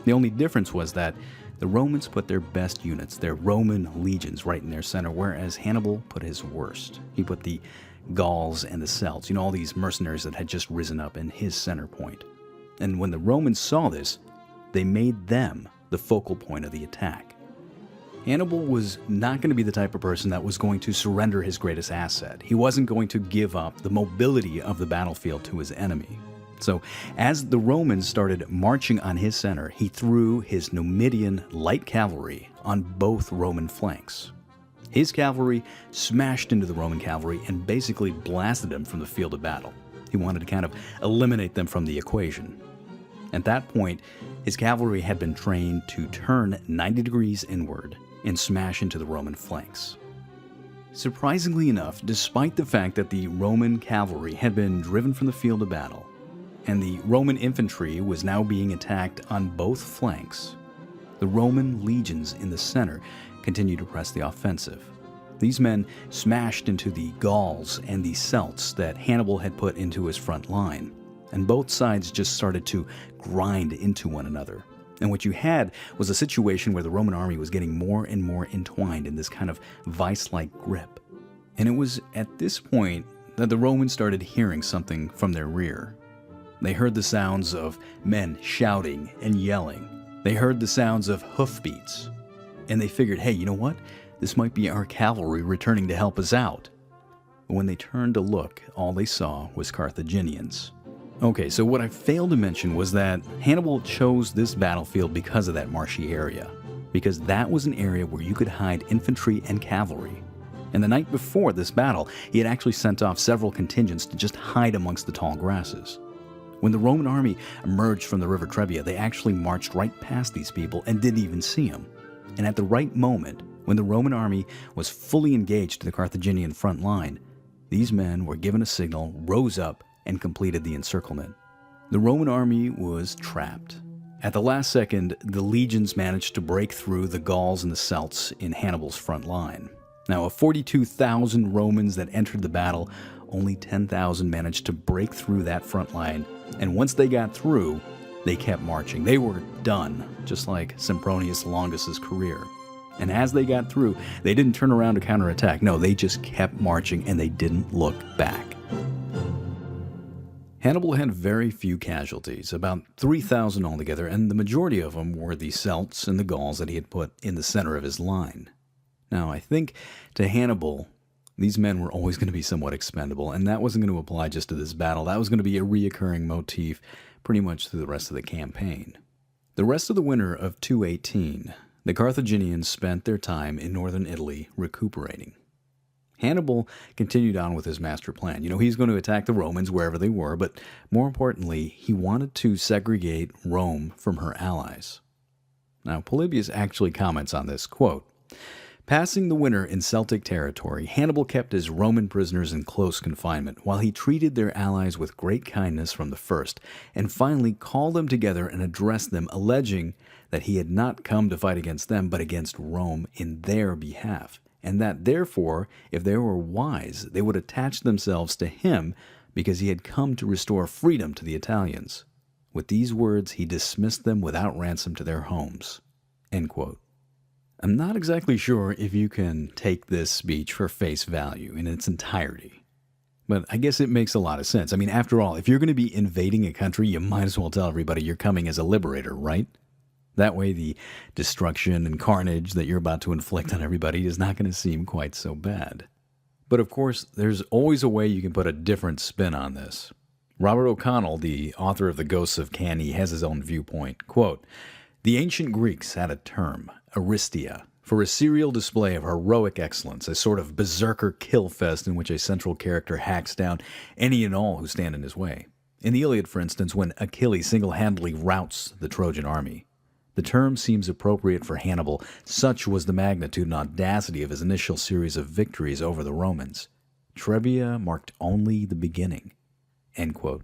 [SPEAKER 1] The only difference was that the Romans put their best units, their Roman legions, right in their center, whereas Hannibal put his worst. He put the Gauls and the Celts, all these mercenaries that had just risen up in his center point. And when the Romans saw this, they made them the focal point of the attack. Hannibal was not going to be the type of person that was going to surrender his greatest asset. He wasn't going to give up the mobility of the battlefield to his enemy. So, as the Romans started marching on his center, he threw his Numidian light cavalry on both Roman flanks. His cavalry smashed into the Roman cavalry and basically blasted them from the field of battle. He wanted to kind of eliminate them from the equation. At that point, his cavalry had been trained to turn 90 degrees inward and smash into the Roman flanks. Surprisingly enough, despite the fact that the Roman cavalry had been driven from the field of battle, and the Roman infantry was now being attacked on both flanks, the Roman legions in the center continued to press the offensive. These men smashed into the Gauls and the Celts that Hannibal had put into his front line, and both sides just started to grind into one another. And what you had was a situation where the Roman army was getting more and more entwined in this kind of vice-like grip. And it was at this point that the Romans started hearing something from their rear. They heard the sounds of men shouting and yelling. They heard the sounds of hoofbeats. And they figured, hey, you know what? This might be our cavalry returning to help us out. But when they turned to look, all they saw was Carthaginians. Okay, so what I failed to mention was that Hannibal chose this battlefield because of that marshy area, because that was an area where you could hide infantry and cavalry. And the night before this battle, he had actually sent off several contingents to just hide amongst the tall grasses. When the Roman army emerged from the river Trebia, they actually marched right past these people and didn't even see them. And at the right moment, when the Roman army was fully engaged to the Carthaginian front line, these men were given a signal, rose up, and completed the encirclement. The Roman army was trapped. At the last second, the legions managed to break through the Gauls and the Celts in Hannibal's front line. Now, of 42,000 Romans that entered the battle, only 10,000 managed to break through that front line, and once they got through, they kept marching. They were done, just like Sempronius Longus' career. And as they got through, they didn't turn around to counterattack. No, they just kept marching, and they didn't look back. Hannibal had very few casualties, about 3,000 altogether, and the majority of them were the Celts and the Gauls that he had put in the center of his line. Now, I think to Hannibal, these men were always going to be somewhat expendable, and that wasn't going to apply just to this battle. That was going to be a reoccurring motif pretty much through the rest of the campaign. The rest of the winter of 218, the Carthaginians spent their time in northern Italy recuperating. Hannibal continued on with his master plan. He's going to attack the Romans wherever they were, but more importantly, he wanted to segregate Rome from her allies. Now, Polybius actually comments on this, quote, "Passing the winter in Celtic territory, Hannibal kept his Roman prisoners in close confinement, while he treated their allies with great kindness from the first, and finally called them together and addressed them, alleging that he had not come to fight against them, but against Rome in their behalf, and that therefore, if they were wise, they would attach themselves to him, because he had come to restore freedom to the Italians. With these words, he dismissed them without ransom to their homes." End quote. I'm not exactly sure if you can take this speech for face value in its entirety, but I guess it makes a lot of sense. I mean, after all, if you're going to be invading a country, you might as well tell everybody you're coming as a liberator, right? That way the destruction and carnage that you're about to inflict on everybody is not going to seem quite so bad. But of course, there's always a way you can put a different spin on this. Robert O'Connell, the author of The Ghosts of Cannae, has his own viewpoint. Quote, "The ancient Greeks had a term, aristia, for a serial display of heroic excellence, a sort of berserker kill fest in which a central character hacks down any and all who stand in his way. In the Iliad, for instance, when Achilles single-handedly routs the Trojan army. The term seems appropriate for Hannibal. Such was the magnitude and audacity of his initial series of victories over the Romans. Trebia marked only the beginning." End quote.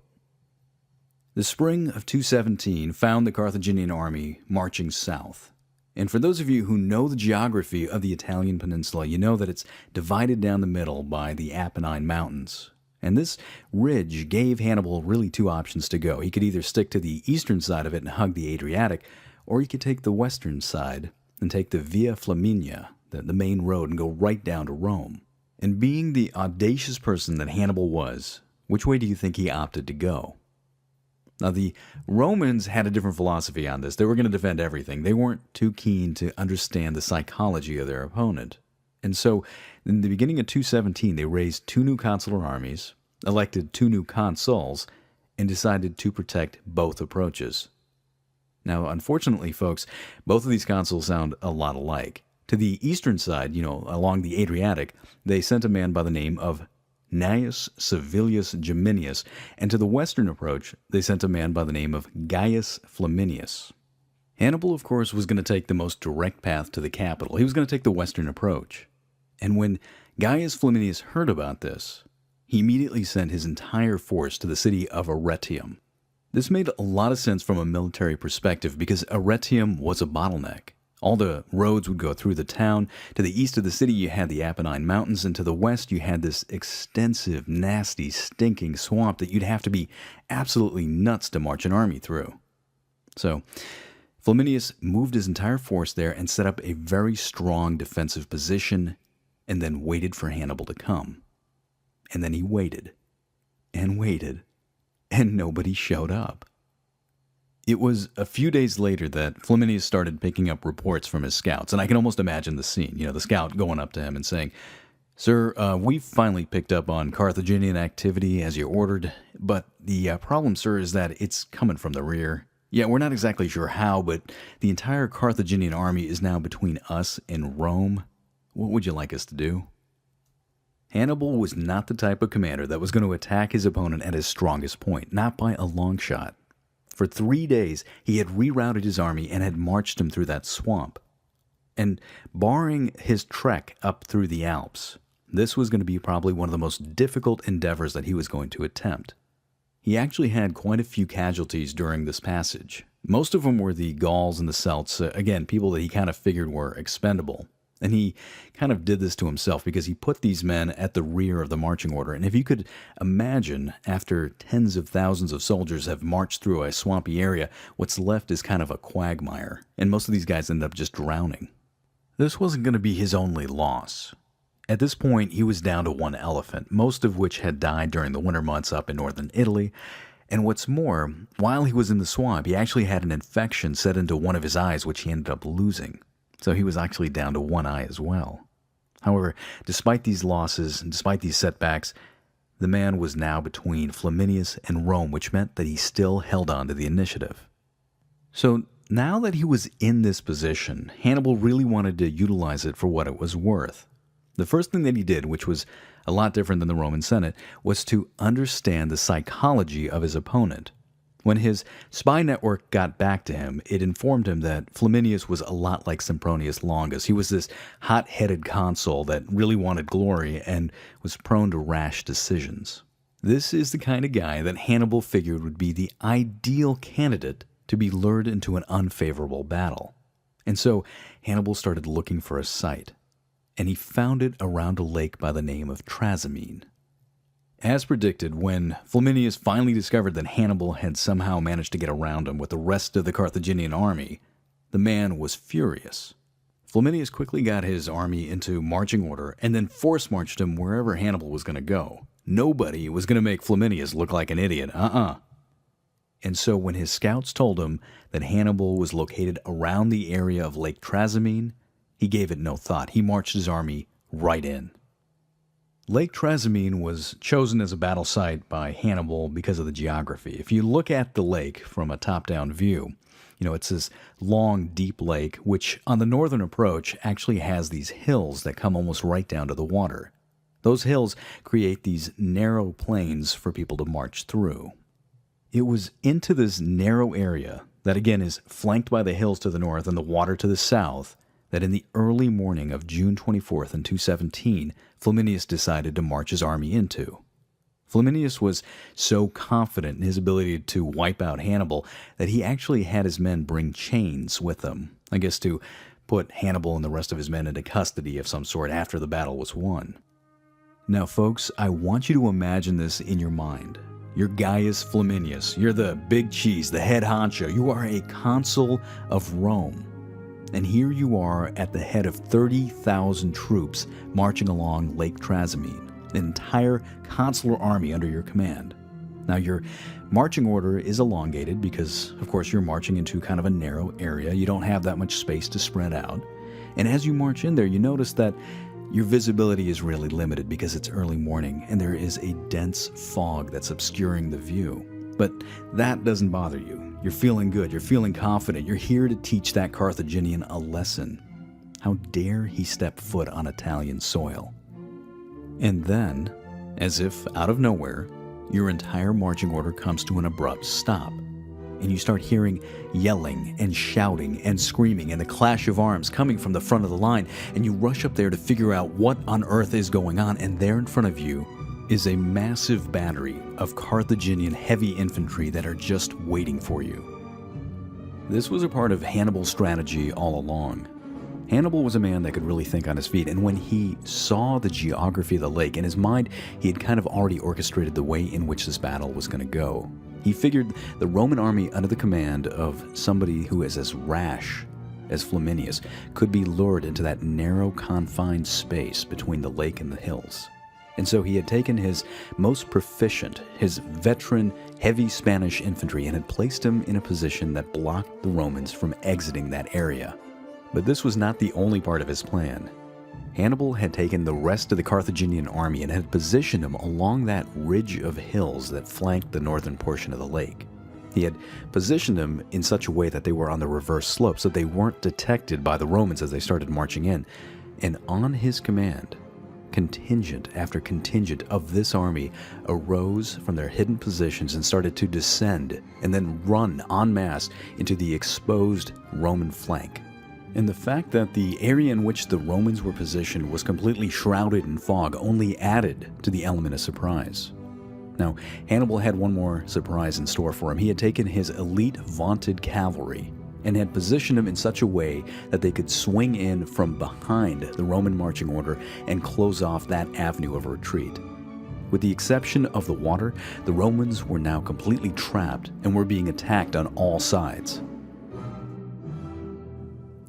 [SPEAKER 1] The spring of 217 found the Carthaginian army marching south. And for those of you who know the geography of the Italian peninsula, you know that it's divided down the middle by the Apennine Mountains. And this ridge gave Hannibal really two options to go. He could either stick to the eastern side of it and hug the Adriatic, or he could take the western side and take the Via Flaminia, the main road, and go right down to Rome. And being the audacious person that Hannibal was, which way do you think he opted to go? Now, the Romans had a different philosophy on this. They were going to defend everything. They weren't too keen to understand the psychology of their opponent. And so, in the beginning of 217, they raised two new consular armies, elected two new consuls, and decided to protect both approaches. Now, unfortunately, folks, both of these consuls sound a lot alike. To the eastern side, along the Adriatic, they sent a man by the name of Gnaeus Servilius Geminius, and to the western approach, they sent a man by the name of Gaius Flaminius. Hannibal, of course, was going to take the most direct path to the capital. He was going to take the western approach. And when Gaius Flaminius heard about this, he immediately sent his entire force to the city of Arretium. This made a lot of sense from a military perspective because Arretium was a bottleneck. All the roads would go through the town. To the east of the city, you had the Apennine Mountains, and to the west, you had this extensive, nasty, stinking swamp that you'd have to be absolutely nuts to march an army through. So, Flaminius moved his entire force there and set up a very strong defensive position, and then waited for Hannibal to come. And then he waited, and waited, and nobody showed up. It was a few days later that Flaminius started picking up reports from his scouts, and I can almost imagine the scene. The scout going up to him and saying, "Sir, we've finally picked up on Carthaginian activity as you ordered, but the problem, sir, is that it's coming from the rear. Yeah, we're not exactly sure how, but the entire Carthaginian army is now between us and Rome. What would you like us to do?" Hannibal was not the type of commander that was going to attack his opponent at his strongest point, not by a long shot. For 3 days, he had rerouted his army and had marched him through that swamp. And barring his trek up through the Alps, this was going to be probably one of the most difficult endeavors that he was going to attempt. He actually had quite a few casualties during this passage. Most of them were the Gauls and the Celts, again, people that he kind of figured were expendable. And he kind of did this to himself because he put these men at the rear of the marching order. And if you could imagine, after tens of thousands of soldiers have marched through a swampy area, what's left is kind of a quagmire. And most of these guys end up just drowning. This wasn't going to be his only loss. At this point, he was down to one elephant, most of which had died during the winter months up in northern Italy. And what's more, while he was in the swamp, he actually had an infection set into one of his eyes, which he ended up losing. So he was actually down to one eye as well. However, despite these losses and despite these setbacks, the man was now between Flaminius and Rome, which meant that he still held on to the initiative. So now that he was in this position, Hannibal really wanted to utilize it for what it was worth. The first thing that he did, which was a lot different than the Roman Senate, was to understand the psychology of his opponent. When his spy network got back to him, it informed him that Flaminius was a lot like Sempronius Longus. He was this hot-headed consul that really wanted glory and was prone to rash decisions. This is the kind of guy that Hannibal figured would be the ideal candidate to be lured into an unfavorable battle. And so Hannibal started looking for a site, and he found it around a lake by the name of Trasimene. As predicted, when Flaminius finally discovered that Hannibal had somehow managed to get around him with the rest of the Carthaginian army, the man was furious. Flaminius quickly got his army into marching order and then force-marched him wherever Hannibal was going to go. Nobody was going to make Flaminius look like an idiot. And so when his scouts told him that Hannibal was located around the area of Lake Trasimene, he gave it no thought. He marched his army right in. Lake Trasimene was chosen as a battle site by Hannibal because of the geography. If you look at the lake from a top-down view, it's this long, deep lake, which on the northern approach actually has these hills that come almost right down to the water. Those hills create these narrow plains for people to march through. It was into this narrow area that again is flanked by the hills to the north and the water to the south that in the early morning of June 24th in 217, Flaminius decided to march his army into. Flaminius was so confident in his ability to wipe out Hannibal that he actually had his men bring chains with them, I guess to put Hannibal and the rest of his men into custody of some sort after the battle was won. Now, folks, I want you to imagine this in your mind. Your Gaius Flaminius, you're the big cheese, the head honcho. You are a consul of Rome. And here you are at the head of 30,000 troops marching along Lake Trasimene, an entire consular army under your command. Now, your marching order is elongated because, of course, you're marching into kind of a narrow area. You don't have that much space to spread out. And as you march in there, you notice that your visibility is really limited because it's early morning and there is a dense fog that's obscuring the view. But that doesn't bother you. You're feeling good. You're feeling confident. You're here to teach that Carthaginian a lesson. How dare he step foot on Italian soil? And then, as if out of nowhere, your entire marching order comes to an abrupt stop. And you start hearing yelling and shouting and screaming and the clash of arms coming from the front of the line, and you rush up there to figure out what on earth is going on, and there in front of you is a massive battery of Carthaginian heavy infantry that are just waiting for you. This was a part of Hannibal's strategy all along. Hannibal was a man that could really think on his feet, and when he saw the geography of the lake, in his mind, he had kind of already orchestrated the way in which this battle was going to go. He figured the Roman army under the command of somebody who is as rash as Flaminius could be lured into that narrow confined space between the lake and the hills. And so he had taken his most proficient, his veteran, heavy Spanish infantry and had placed him in a position that blocked the Romans from exiting that area. But this was not the only part of his plan. Hannibal had taken the rest of the Carthaginian army and had positioned them along that ridge of hills that flanked the northern portion of the lake. He had positioned them in such a way that they were on the reverse slope so they weren't detected by the Romans as they started marching in. And on his command, contingent after contingent of this army arose from their hidden positions and started to descend and then run en masse into the exposed Roman flank. And the fact that the area in which the Romans were positioned was completely shrouded in fog only added to the element of surprise. Now, Hannibal had one more surprise in store for him. He had taken his elite vaunted cavalry and had positioned them in such a way that they could swing in from behind the Roman marching order and close off that avenue of retreat. With the exception of the water, the Romans were now completely trapped and were being attacked on all sides.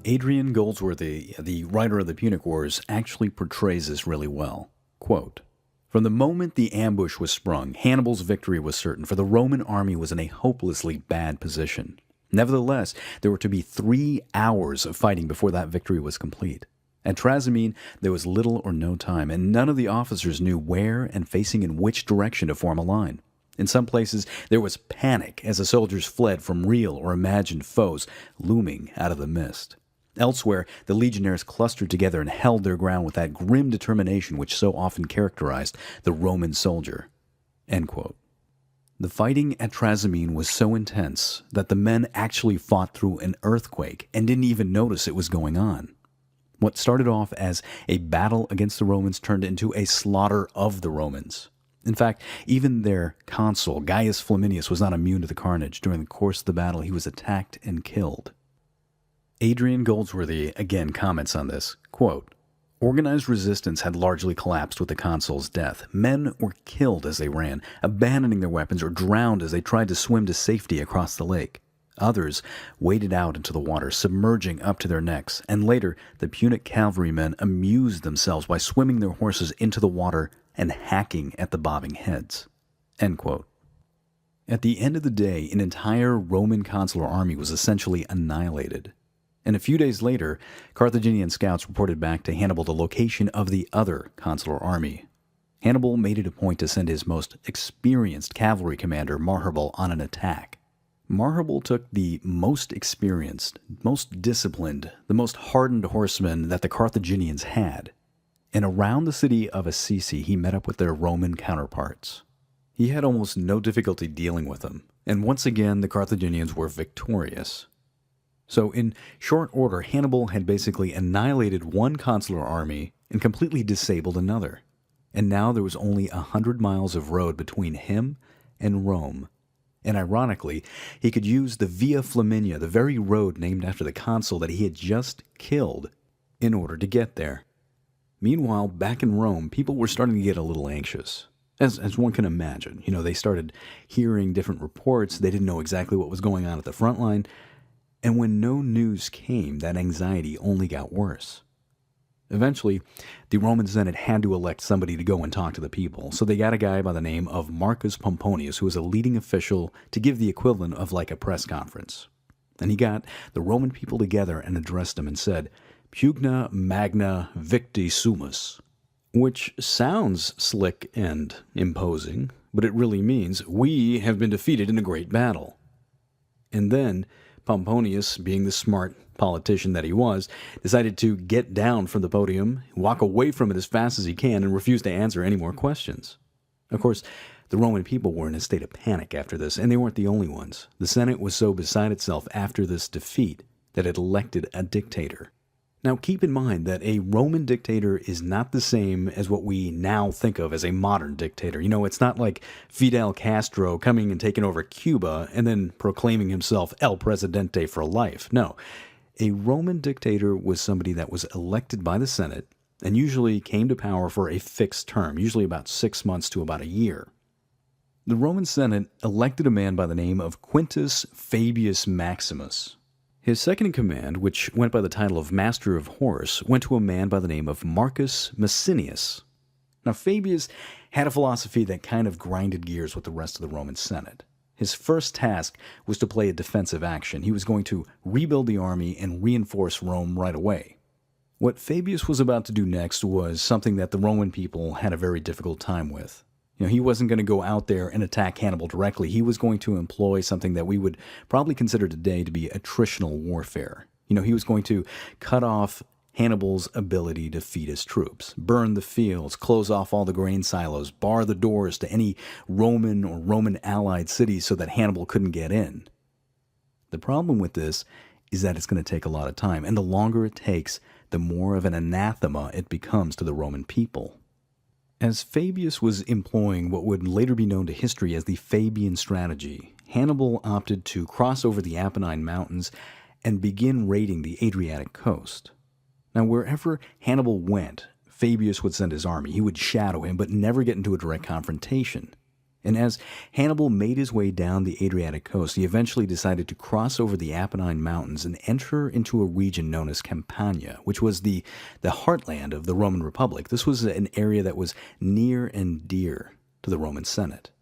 [SPEAKER 1] Adrian Goldsworthy, the writer of the Punic Wars, actually portrays this really well. Quote, "From the moment the ambush was sprung, Hannibal's victory was certain, for the Roman army was in a hopelessly bad position. Nevertheless, there were to be 3 hours of fighting before that victory was complete. At Trasimene, there was little or no time, and none of the officers knew where and facing in which direction to form a line. In some places, there was panic as the soldiers fled from real or imagined foes looming out of the mist. Elsewhere, the legionnaires clustered together and held their ground with that grim determination which so often characterized the Roman soldier. End quote. The fighting at Trasimene was so intense that the men actually fought through an earthquake and didn't even notice it was going on. What started off as a battle against the Romans turned into a slaughter of the Romans. In fact, even their consul, Gaius Flaminius, was not immune to the carnage. During the course of the battle, he was attacked and killed. Adrian Goldsworthy again comments on this, quote, "Organized resistance had largely collapsed with the consul's death. Men were killed as they ran, abandoning their weapons, or drowned as they tried to swim to safety across the lake. Others waded out into the water, submerging up to their necks, and later the Punic cavalrymen amused themselves by swimming their horses into the water and hacking at the bobbing heads." End quote. At the end of the day, an entire Roman consular army was essentially annihilated. And a few days later, Carthaginian scouts reported back to Hannibal the location of the other consular army. Hannibal made it a point to send his most experienced cavalry commander, Marharbal, on an attack. Marharbal took the most experienced, most disciplined, the most hardened horsemen that the Carthaginians had, and around the city of Assisi he met up with their Roman counterparts. He had almost no difficulty dealing with them, and once again the Carthaginians were victorious. So in short order, Hannibal had basically annihilated one consular army and completely disabled another. And now there was only 100 miles of road between him and Rome. And ironically, he could use the Via Flaminia, the very road named after the consul that he had just killed, in order to get there. Meanwhile, back in Rome, people were starting to get a little anxious. As one can imagine. They started hearing different reports. They didn't know exactly what was going on at the front line. And when no news came, that anxiety only got worse. Eventually, the Roman Senate had to elect somebody to go and talk to the people, so they got a guy by the name of Marcus Pomponius, who was a leading official, to give the equivalent of like a press conference. And he got the Roman people together and addressed them and said, "Pugna magna victi sumus," which sounds slick and imposing, but it really means, "We have been defeated in a great battle." And then Pomponius, being the smart politician that he was, decided to get down from the podium, walk away from it as fast as he can, and refuse to answer any more questions. Of course, the Roman people were in a state of panic after this, and they weren't the only ones. The Senate was so beside itself after this defeat that it elected a dictator. Now, keep in mind that a Roman dictator is not the same as what we now think of as a modern dictator. It's not like Fidel Castro coming and taking over Cuba and then proclaiming himself El Presidente for life. No, a Roman dictator was somebody that was elected by the Senate and usually came to power for a fixed term, usually about 6 months to about a year. The Roman Senate elected a man by the name of Quintus Fabius Maximus. His second in command, which went by the title of Master of Horse, went to a man by the name of Marcus Massinius. Now, Fabius had a philosophy that kind of grinded gears with the rest of the Roman Senate. His first task was to play a defensive action. He was going to rebuild the army and reinforce Rome right away. What Fabius was about to do next was something that the Roman people had a very difficult time with. He wasn't going to go out there and attack Hannibal directly. He was going to employ something that we would probably consider today to be attritional warfare. He was going to cut off Hannibal's ability to feed his troops, burn the fields, close off all the grain silos, bar the doors to any Roman or Roman allied cities so that Hannibal couldn't get in. The problem with this is that it's going to take a lot of time, and the longer it takes, the more of an anathema it becomes to the Roman people. As Fabius was employing what would later be known to history as the Fabian strategy, Hannibal opted to cross over the Apennine Mountains and begin raiding the Adriatic coast. Now, wherever Hannibal went, Fabius would send his army. He would shadow him, but never get into a direct confrontation. And as Hannibal made his way down the Adriatic coast, he eventually decided to cross over the Apennine Mountains and enter into a region known as Campania, which was the heartland of the Roman Republic. This was an area that was near and dear to the Roman Senate.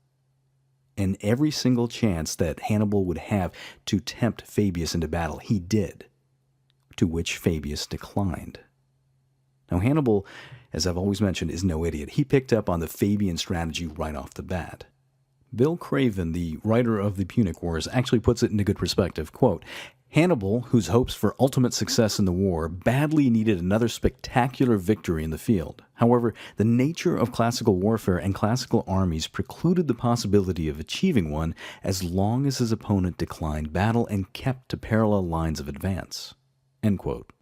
[SPEAKER 1] And every single chance that Hannibal would have to tempt Fabius into battle, he did, to which Fabius declined. Now, Hannibal, as I've always mentioned, is no idiot. He picked up on the Fabian strategy right off the bat. Bill Craven, the writer of the Punic Wars, actually puts it into good perspective. Quote, Hannibal, whose hopes for ultimate success in the war, badly needed another spectacular victory in the field. However, the nature of classical warfare and classical armies precluded the possibility of achieving one as long as his opponent declined battle and kept to parallel lines of advance. End quote.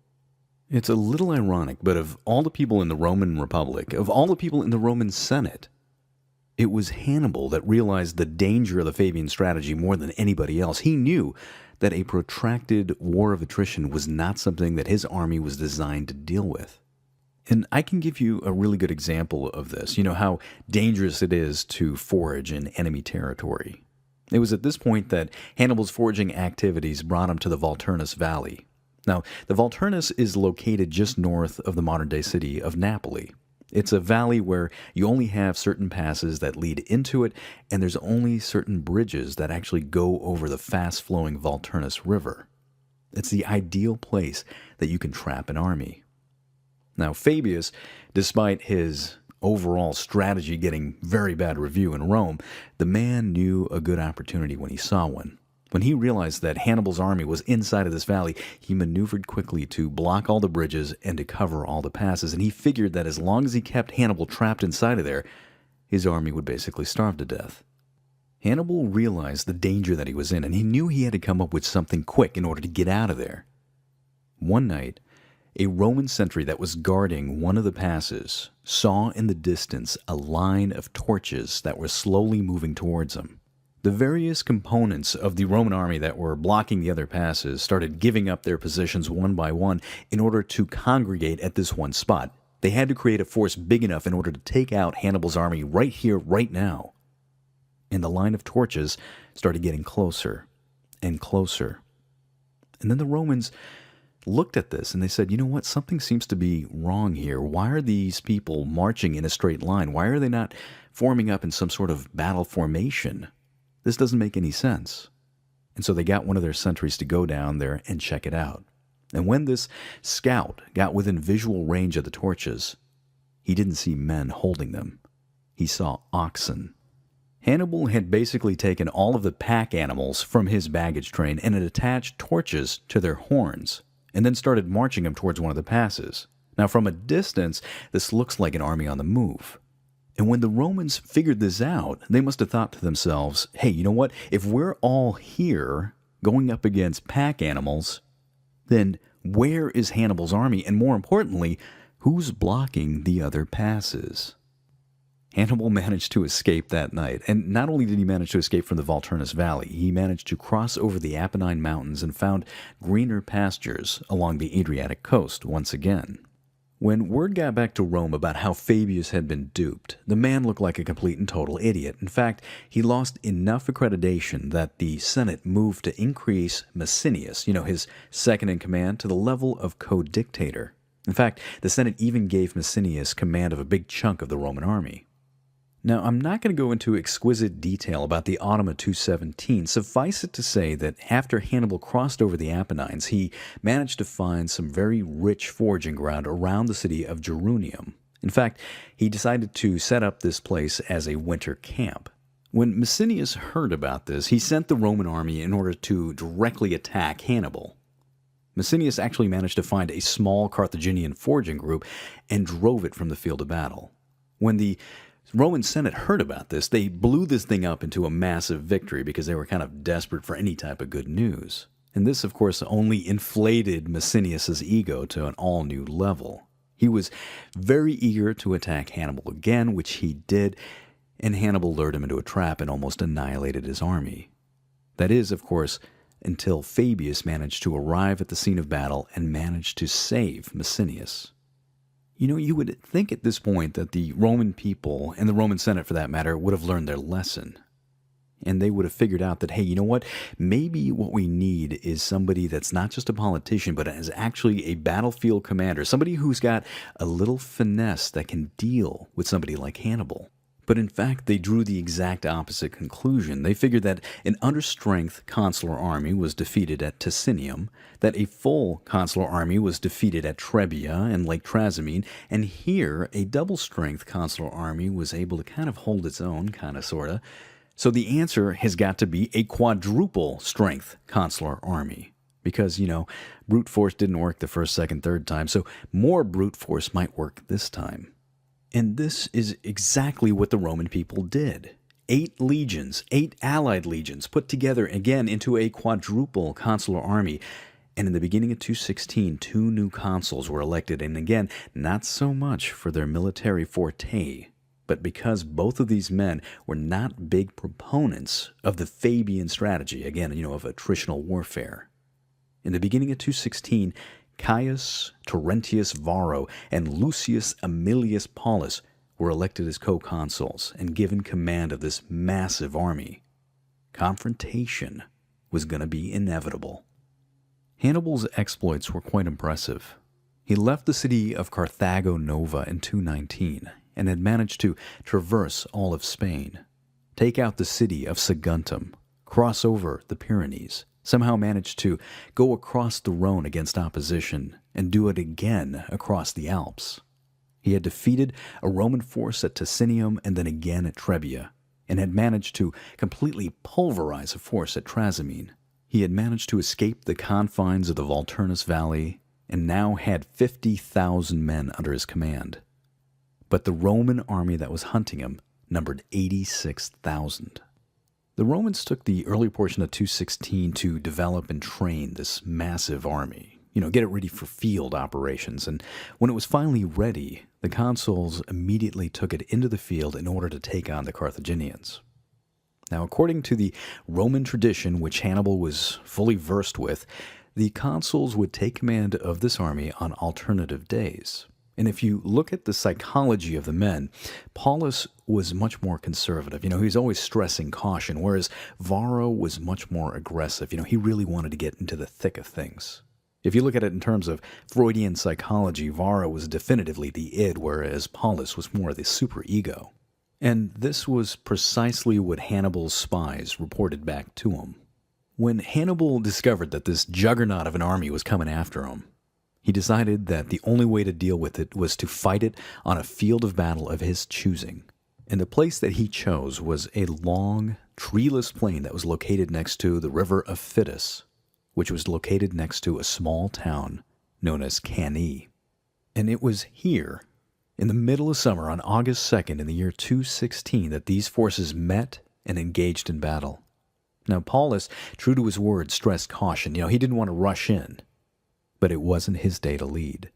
[SPEAKER 1] It's a little ironic, but of all the people in the Roman Republic, of all the people in the Roman Senate, it was Hannibal that realized the danger of the Fabian strategy more than anybody else. He knew that a protracted war of attrition was not something that his army was designed to deal with. And I can give you a really good example of this. You know how dangerous it is to forage in enemy territory. It was at this point that Hannibal's foraging activities brought him to the Volturnus Valley. Now, the Volturnus is located just north of the modern-day city of Napoli. It's a valley where you only have certain passes that lead into it, and there's only certain bridges that actually go over the fast-flowing Volturnus River. It's the ideal place that you can trap an army. Now, Fabius, despite his overall strategy getting very bad review in Rome, the man knew a good opportunity when he saw one. When he realized that Hannibal's army was inside of this valley, he maneuvered quickly to block all the bridges and to cover all the passes, and he figured that as long as he kept Hannibal trapped inside of there, his army would basically starve to death. Hannibal realized the danger that he was in, and he knew he had to come up with something quick in order to get out of there. One night, a Roman sentry that was guarding one of the passes saw in the distance a line of torches that were slowly moving towards him. The various components of the Roman army that were blocking the other passes started giving up their positions one by one in order to congregate at this one spot. They had to create a force big enough in order to take out Hannibal's army right here, right now. And the line of torches started getting closer and closer. And then the Romans looked at this and they said, you know what, something seems to be wrong here. Why are these people marching in a straight line? Why are they not forming up in some sort of battle formation? This doesn't make any sense. And so they got one of their sentries to go down there and check it out. And when this scout got within visual range of the torches, he didn't see men holding them. He saw oxen. Hannibal had basically taken all of the pack animals from his baggage train and had attached torches to their horns, and then started marching them towards one of the passes. Now, from a distance, this looks like an army on the move. And when the Romans figured this out, they must have thought to themselves, hey, you know what? If we're all here going up against pack animals, then where is Hannibal's army? And more importantly, who's blocking the other passes? Hannibal managed to escape that night. And not only did he manage to escape from the Volturnus Valley, he managed to cross over the Apennine Mountains and found greener pastures along the Adriatic coast once again. When word got back to Rome about how Fabius had been duped, the man looked like a complete and total idiot. In fact, he lost enough accreditation that the Senate moved to increase Massinius, his second in command, to the level of co-dictator. In fact, the Senate even gave Massinius command of a big chunk of the Roman army. Now, I'm not going to go into exquisite detail about the autumn of 217. Suffice it to say that after Hannibal crossed over the Apennines, he managed to find some very rich foraging ground around the city of Gerunium. In fact, he decided to set up this place as a winter camp. When Massinius heard about this, he sent the Roman army in order to directly attack Hannibal. Massinius actually managed to find a small Carthaginian foraging group and drove it from the field of battle. When the Roman Senate heard about this, they blew this thing up into a massive victory because they were kind of desperate for any type of good news. And this, of course, only inflated Massinius' ego to an all-new level. He was very eager to attack Hannibal again, which he did, and Hannibal lured him into a trap and almost annihilated his army. That is, of course, until Fabius managed to arrive at the scene of battle and managed to save Massinius. You would think at this point that the Roman people, and the Roman Senate for that matter, would have learned their lesson. And they would have figured out that, hey, you know what? Maybe what we need is somebody that's not just a politician, but is actually a battlefield commander, somebody who's got a little finesse that can deal with somebody like Hannibal. But in fact, they drew the exact opposite conclusion. They figured that an understrength consular army was defeated at Ticinium, that a full consular army was defeated at Trebia and Lake Trasimene, and here a double-strength consular army was able to kind of hold its own, kind of, sort of. So the answer has got to be a quadruple-strength consular army. because, brute force didn't work the first, second, third time, so more brute force might work this time. And this is exactly what the Roman people did. 8 legions, 8 allied legions, put together again into a quadruple consular army. And in the beginning of 216, 2 new consuls were elected, and again, not so much for their military forte, but because both of these men were not big proponents of the Fabian strategy, again, of attritional warfare. In the beginning of 216, Caius Terentius Varro and Lucius Aemilius Paulus were elected as co-consuls and given command of this massive army. Confrontation was going to be inevitable. Hannibal's exploits were quite impressive. He left the city of Carthago Nova in 219 and had managed to traverse all of Spain, take out the city of Saguntum, cross over the Pyrenees, somehow managed to go across the Rhone against opposition, and do it again across the Alps. He had defeated a Roman force at Ticinium and then again at Trebia, and had managed to completely pulverize a force at Trasimene. He had managed to escape the confines of the Volturnus Valley, and now had 50,000 men under his command. But the Roman army that was hunting him numbered 86,000. The Romans took the early portion of 216 to develop and train this massive army, get it ready for field operations, and when it was finally ready, the consuls immediately took it into the field in order to take on the Carthaginians. Now, according to the Roman tradition, which Hannibal was fully versed with, the consuls would take command of this army on alternative days. And if you look at the psychology of the men, Paulus was much more conservative. He was always stressing caution, whereas Varro was much more aggressive. He really wanted to get into the thick of things. If you look at it in terms of Freudian psychology, Varro was definitively the id, whereas Paulus was more the superego. And this was precisely what Hannibal's spies reported back to him. When Hannibal discovered that this juggernaut of an army was coming after him, he decided that the only way to deal with it was to fight it on a field of battle of his choosing. And the place that he chose was a long, treeless plain that was located next to the river of Phitis, which was located next to a small town known as Cannae. And it was here, in the middle of summer on August 2nd in the year 216, that these forces met and engaged in battle. Now, Paulus, true to his word, stressed caution. He didn't want to rush in. But it wasn't his day to lead.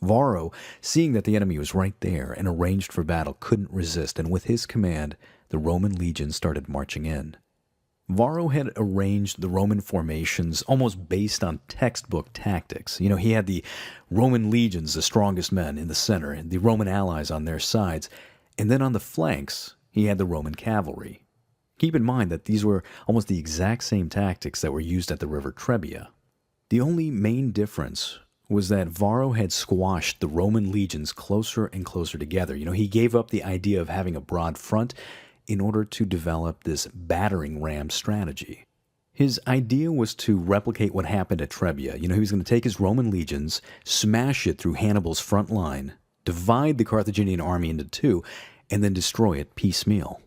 [SPEAKER 1] Varro, seeing that the enemy was right there and arranged for battle, couldn't resist, and with his command, the Roman legions started marching in. Varro had arranged the Roman formations almost based on textbook tactics. He had the Roman legions, the strongest men, in the center, and the Roman allies on their sides, and then on the flanks, he had the Roman cavalry. Keep in mind that these were almost the exact same tactics that were used at the river Trebia. The only main difference was that Varro had squashed the Roman legions closer and closer together. He gave up the idea of having a broad front in order to develop this battering ram strategy. His idea was to replicate what happened at Trebia. He was going to take his Roman legions, smash it through Hannibal's front line, divide the Carthaginian army into 2, and then destroy it piecemeal.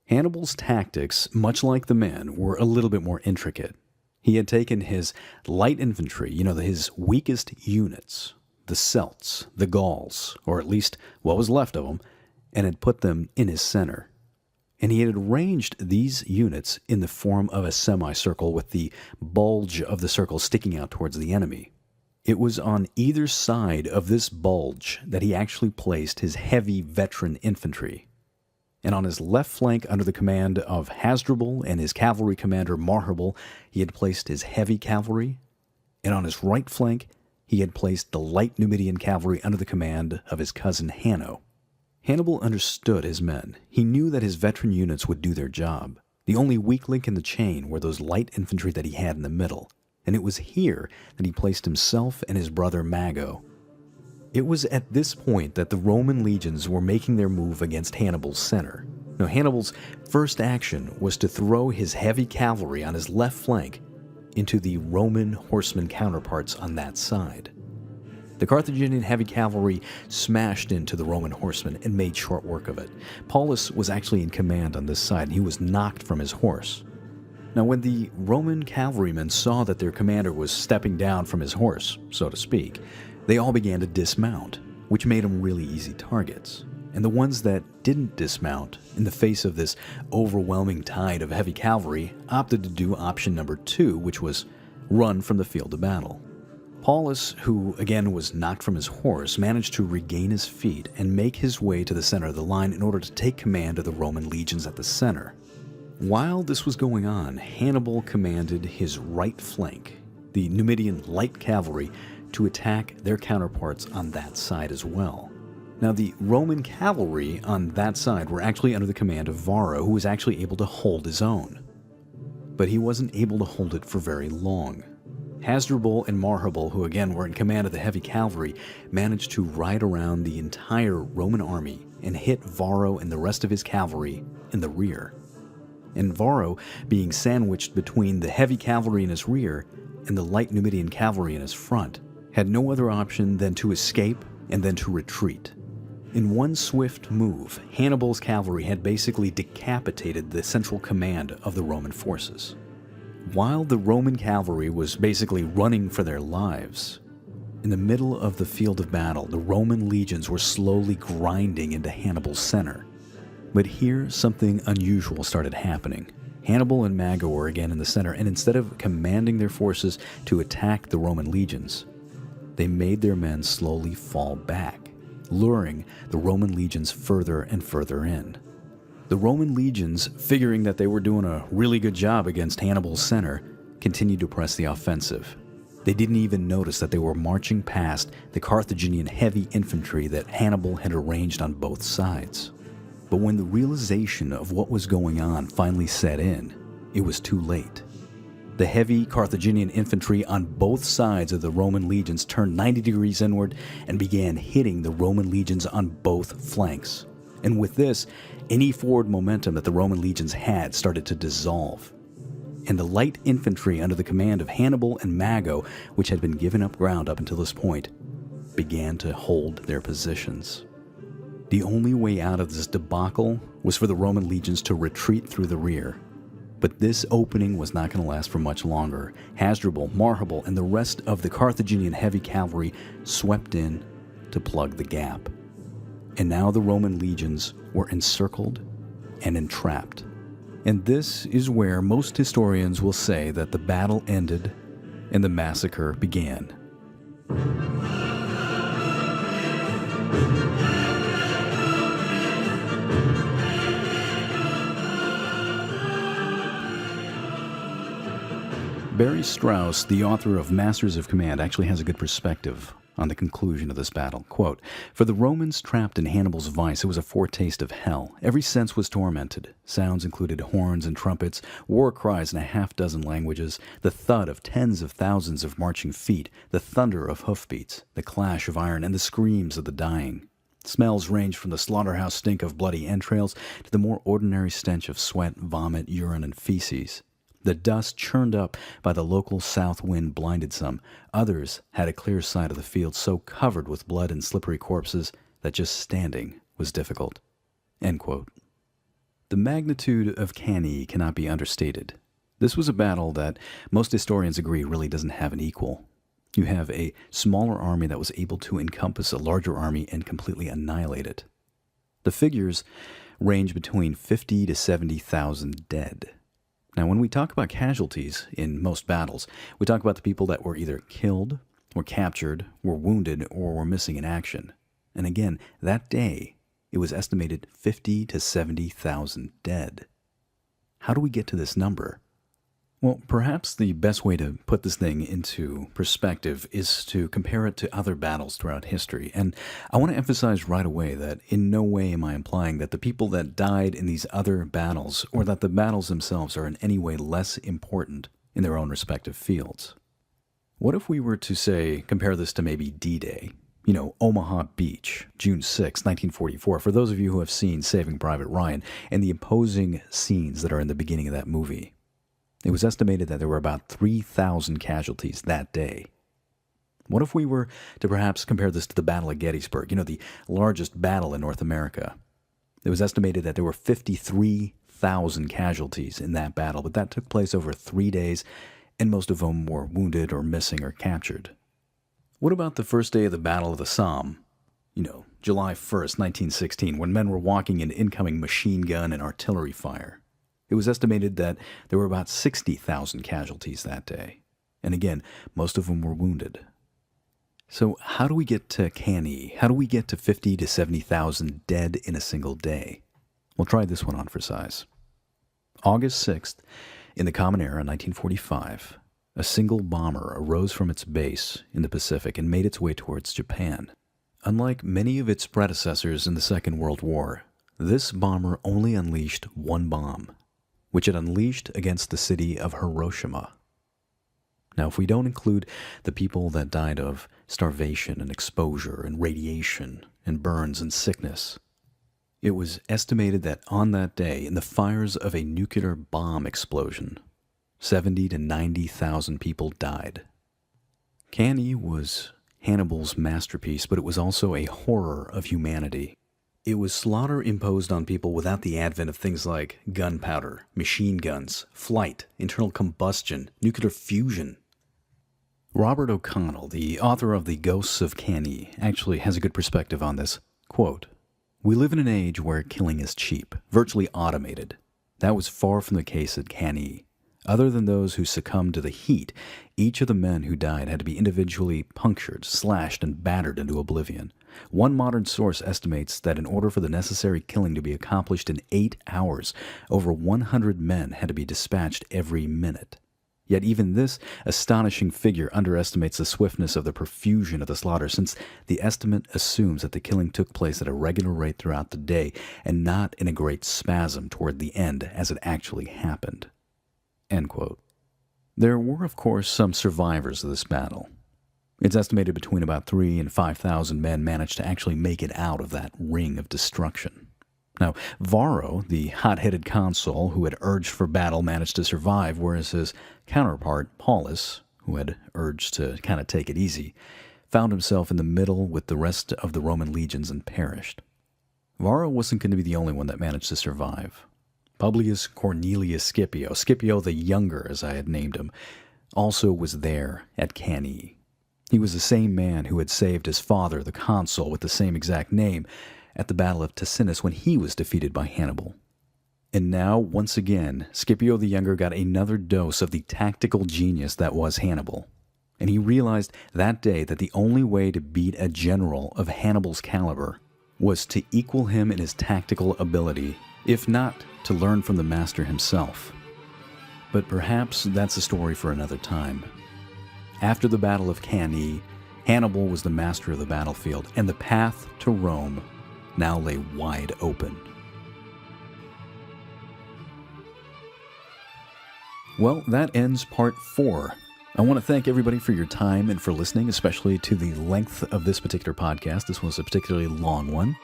[SPEAKER 1] Hannibal's tactics, much like the men, were a little bit more intricate. He had taken his light infantry, his weakest units, the Celts, the Gauls, or at least what was left of them, and had put them in his center. And he had arranged these units in the form of a semicircle with the bulge of the circle sticking out towards the enemy. It was on either side of this bulge that he actually placed his heavy veteran infantry. And on his left flank, under the command of Hasdrubal and his cavalry commander Marharbal, he had placed his heavy cavalry. And on his right flank, he had placed the light Numidian cavalry under the command of his cousin Hanno. Hannibal understood his men. He knew that his veteran units would do their job. The only weak link in the chain were those light infantry that he had in the middle. And it was here that he placed himself and his brother Mago. It was at this point that the Roman legions were making their move against Hannibal's center. Now, Hannibal's first action was to throw his heavy cavalry on his left flank into the Roman horsemen counterparts on that side. The Carthaginian heavy cavalry smashed into the Roman horsemen and made short work of it. Paulus was actually in command on this side, and he was knocked from his horse. Now, when the Roman cavalrymen saw that their commander was stepping down from his horse, so to speak, they all began to dismount, which made them really easy targets. And the ones that didn't dismount, in the face of this overwhelming tide of heavy cavalry, opted to do option number 2, which was run from the field of battle. Paulus, who again was knocked from his horse, managed to regain his feet and make his way to the center of the line in order to take command of the Roman legions at the center. While this was going on, Hannibal commanded his right flank, the Numidian light cavalry, to attack their counterparts on that side as well. Now, the Roman cavalry on that side were actually under the command of Varro, who was actually able to hold his own. But he wasn't able to hold it for very long. Hasdrubal and Marhable, who again were in command of the heavy cavalry, managed to ride around the entire Roman army and hit Varro and the rest of his cavalry in the rear. And Varro, being sandwiched between the heavy cavalry in his rear and the light Numidian cavalry in his front, had no other option than to escape and then to retreat. In one swift move, Hannibal's cavalry had basically decapitated the central command of the Roman forces. While the Roman cavalry was basically running for their lives, in the middle of the field of battle, the Roman legions were slowly grinding into Hannibal's center. But here, something unusual started happening. Hannibal and Mago were again in the center, and instead of commanding their forces to attack the Roman legions, they made their men slowly fall back, luring the Roman legions further and further in. The Roman legions, figuring that they were doing a really good job against Hannibal's center, continued to press the offensive. They didn't even notice that they were marching past the Carthaginian heavy infantry that Hannibal had arranged on both sides. But when the realization of what was going on finally set in, it was too late. The heavy Carthaginian infantry on both sides of the Roman legions turned 90 degrees inward and began hitting the Roman legions on both flanks. And with this, any forward momentum that the Roman legions had started to dissolve. And the light infantry under the command of Hannibal and Mago, which had been given up ground up until this point, began to hold their positions. The only way out of this debacle was for the Roman legions to retreat through the rear. But this opening was not going to last for much longer. Hasdrubal, Marhable, and the rest of the Carthaginian heavy cavalry swept in to plug the gap. And now the Roman legions were encircled and entrapped. And this is where most historians will say that the battle ended and the massacre began. Barry Strauss, the author of Masters of Command, actually has a good perspective on the conclusion of this battle. Quote, "For the Romans trapped in Hannibal's vice, it was a foretaste of hell. Every sense was tormented. Sounds included horns and trumpets, war cries in a half-dozen languages, the thud of tens of thousands of marching feet, the thunder of hoofbeats, the clash of iron, and the screams of the dying. Smells ranged from the slaughterhouse stink of bloody entrails to the more ordinary stench of sweat, vomit, urine, and feces. The dust churned up by the local south wind blinded some. Others had a clear sight of the field so covered with blood and slippery corpses that just standing was difficult." End quote. The magnitude of Cannae cannot be understated. This was a battle that most historians agree really doesn't have an equal. You have a smaller army that was able to encompass a larger army and completely annihilate it. The figures range between 50 to 70,000 dead. Now, when we talk about casualties in most battles, we talk about the people that were either killed, were captured, were wounded, or were missing in action. And again, that day, it was estimated 50 to 70,000 dead. How do we get to this number? Well, perhaps the best way to put this thing into perspective is to compare it to other battles throughout history. And I want to emphasize right away that in no way am I implying that the people that died in these other battles or that the battles themselves are in any way less important in their own respective fields. What if we were to say, compare this to maybe D-Day? You know, Omaha Beach, June 6, 1944, for those of you who have seen Saving Private Ryan and the imposing scenes that are in the beginning of that movie. It was estimated that there were about 3,000 casualties that day. What if we were to perhaps compare this to the Battle of Gettysburg, the largest battle in North America? It was estimated that there were 53,000 1,000 casualties in that battle, but that took place over 3 days, and most of them were wounded or missing or captured. What about the first day of the Battle of the Somme? July 1st, 1916, when men were walking in incoming machine gun and artillery fire. It was estimated that there were about 60,000 casualties that day. And again, most of them were wounded. So how do we get to Cannae? How do we get to 50 to 70,000 dead in a single day? We'll try this one on for size. August 6th, in the Common Era, 1945, a single bomber arose from its base in the Pacific and made its way towards Japan. Unlike many of its predecessors in the Second World War, this bomber only unleashed one bomb, which it unleashed against the city of Hiroshima. Now, if we don't include the people that died of starvation and exposure and radiation and burns and sickness, it was estimated that on that day, in the fires of a nuclear bomb explosion, 70 to 90,000 people died. Cannae was Hannibal's masterpiece, but it was also a horror of humanity. It was slaughter imposed on people without the advent of things like gunpowder, machine guns, flight, internal combustion, nuclear fusion. Robert O'Connell, the author of The Ghosts of Cannae, actually has a good perspective on this. Quote, "We live in an age where killing is cheap, virtually automated. That was far from the case at Cannae. Other than those who succumbed to the heat, each of the men who died had to be individually punctured, slashed, and battered into oblivion. One modern source estimates that in order for the necessary killing to be accomplished in 8 hours, over 100 men had to be dispatched every minute. Yet even this astonishing figure underestimates the swiftness of the profusion of the slaughter, since the estimate assumes that the killing took place at a regular rate throughout the day, and not in a great spasm toward the end as it actually happened." End quote. There were, of course, some survivors of this battle. It's estimated between about 3,000 and 5,000 men managed to actually make it out of that ring of destruction. Now, Varro, the hot-headed consul who had urged for battle, managed to survive, whereas his counterpart, Paulus, who had urged to kind of take it easy, found himself in the middle with the rest of the Roman legions and perished. Varro wasn't going to be the only one that managed to survive. Publius Cornelius Scipio the Younger, as I had named him, also was there at Cannae. He was the same man who had saved his father, the consul, with the same exact name, at the Battle of Ticinus when he was defeated by Hannibal. And now, once again, Scipio the Younger got another dose of the tactical genius that was Hannibal. And he realized that day that the only way to beat a general of Hannibal's caliber was to equal him in his tactical ability, if not to learn from the master himself. But perhaps that's a story for another time. After the Battle of Cannae, Hannibal was the master of the battlefield, and the path to Rome now lay wide open. Well, that ends part 4. I want to thank everybody for your time and for listening, especially to the length of this particular podcast. This was a particularly long one.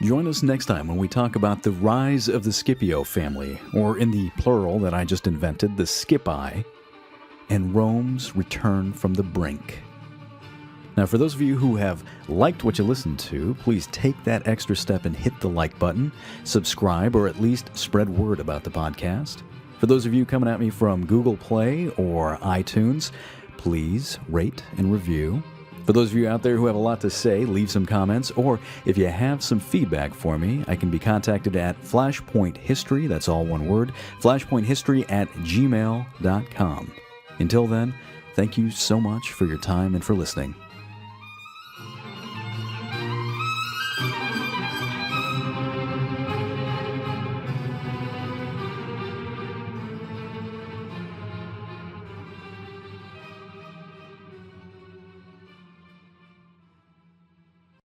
[SPEAKER 1] Join us next time when we talk about the rise of the Scipio family, or in the plural that I just invented, the Scipii, and Rome's return from the brink. Now, for those of you who have liked what you listened to, please take that extra step and hit the like button, subscribe, or at least spread word about the podcast. For those of you coming at me from Google Play or iTunes, please rate and review. For those of you out there who have a lot to say, leave some comments, or if you have some feedback for me, I can be contacted at flashpointhistory, that's all one word, flashpointhistory@gmail.com. Until then, thank you so much for your time and for listening.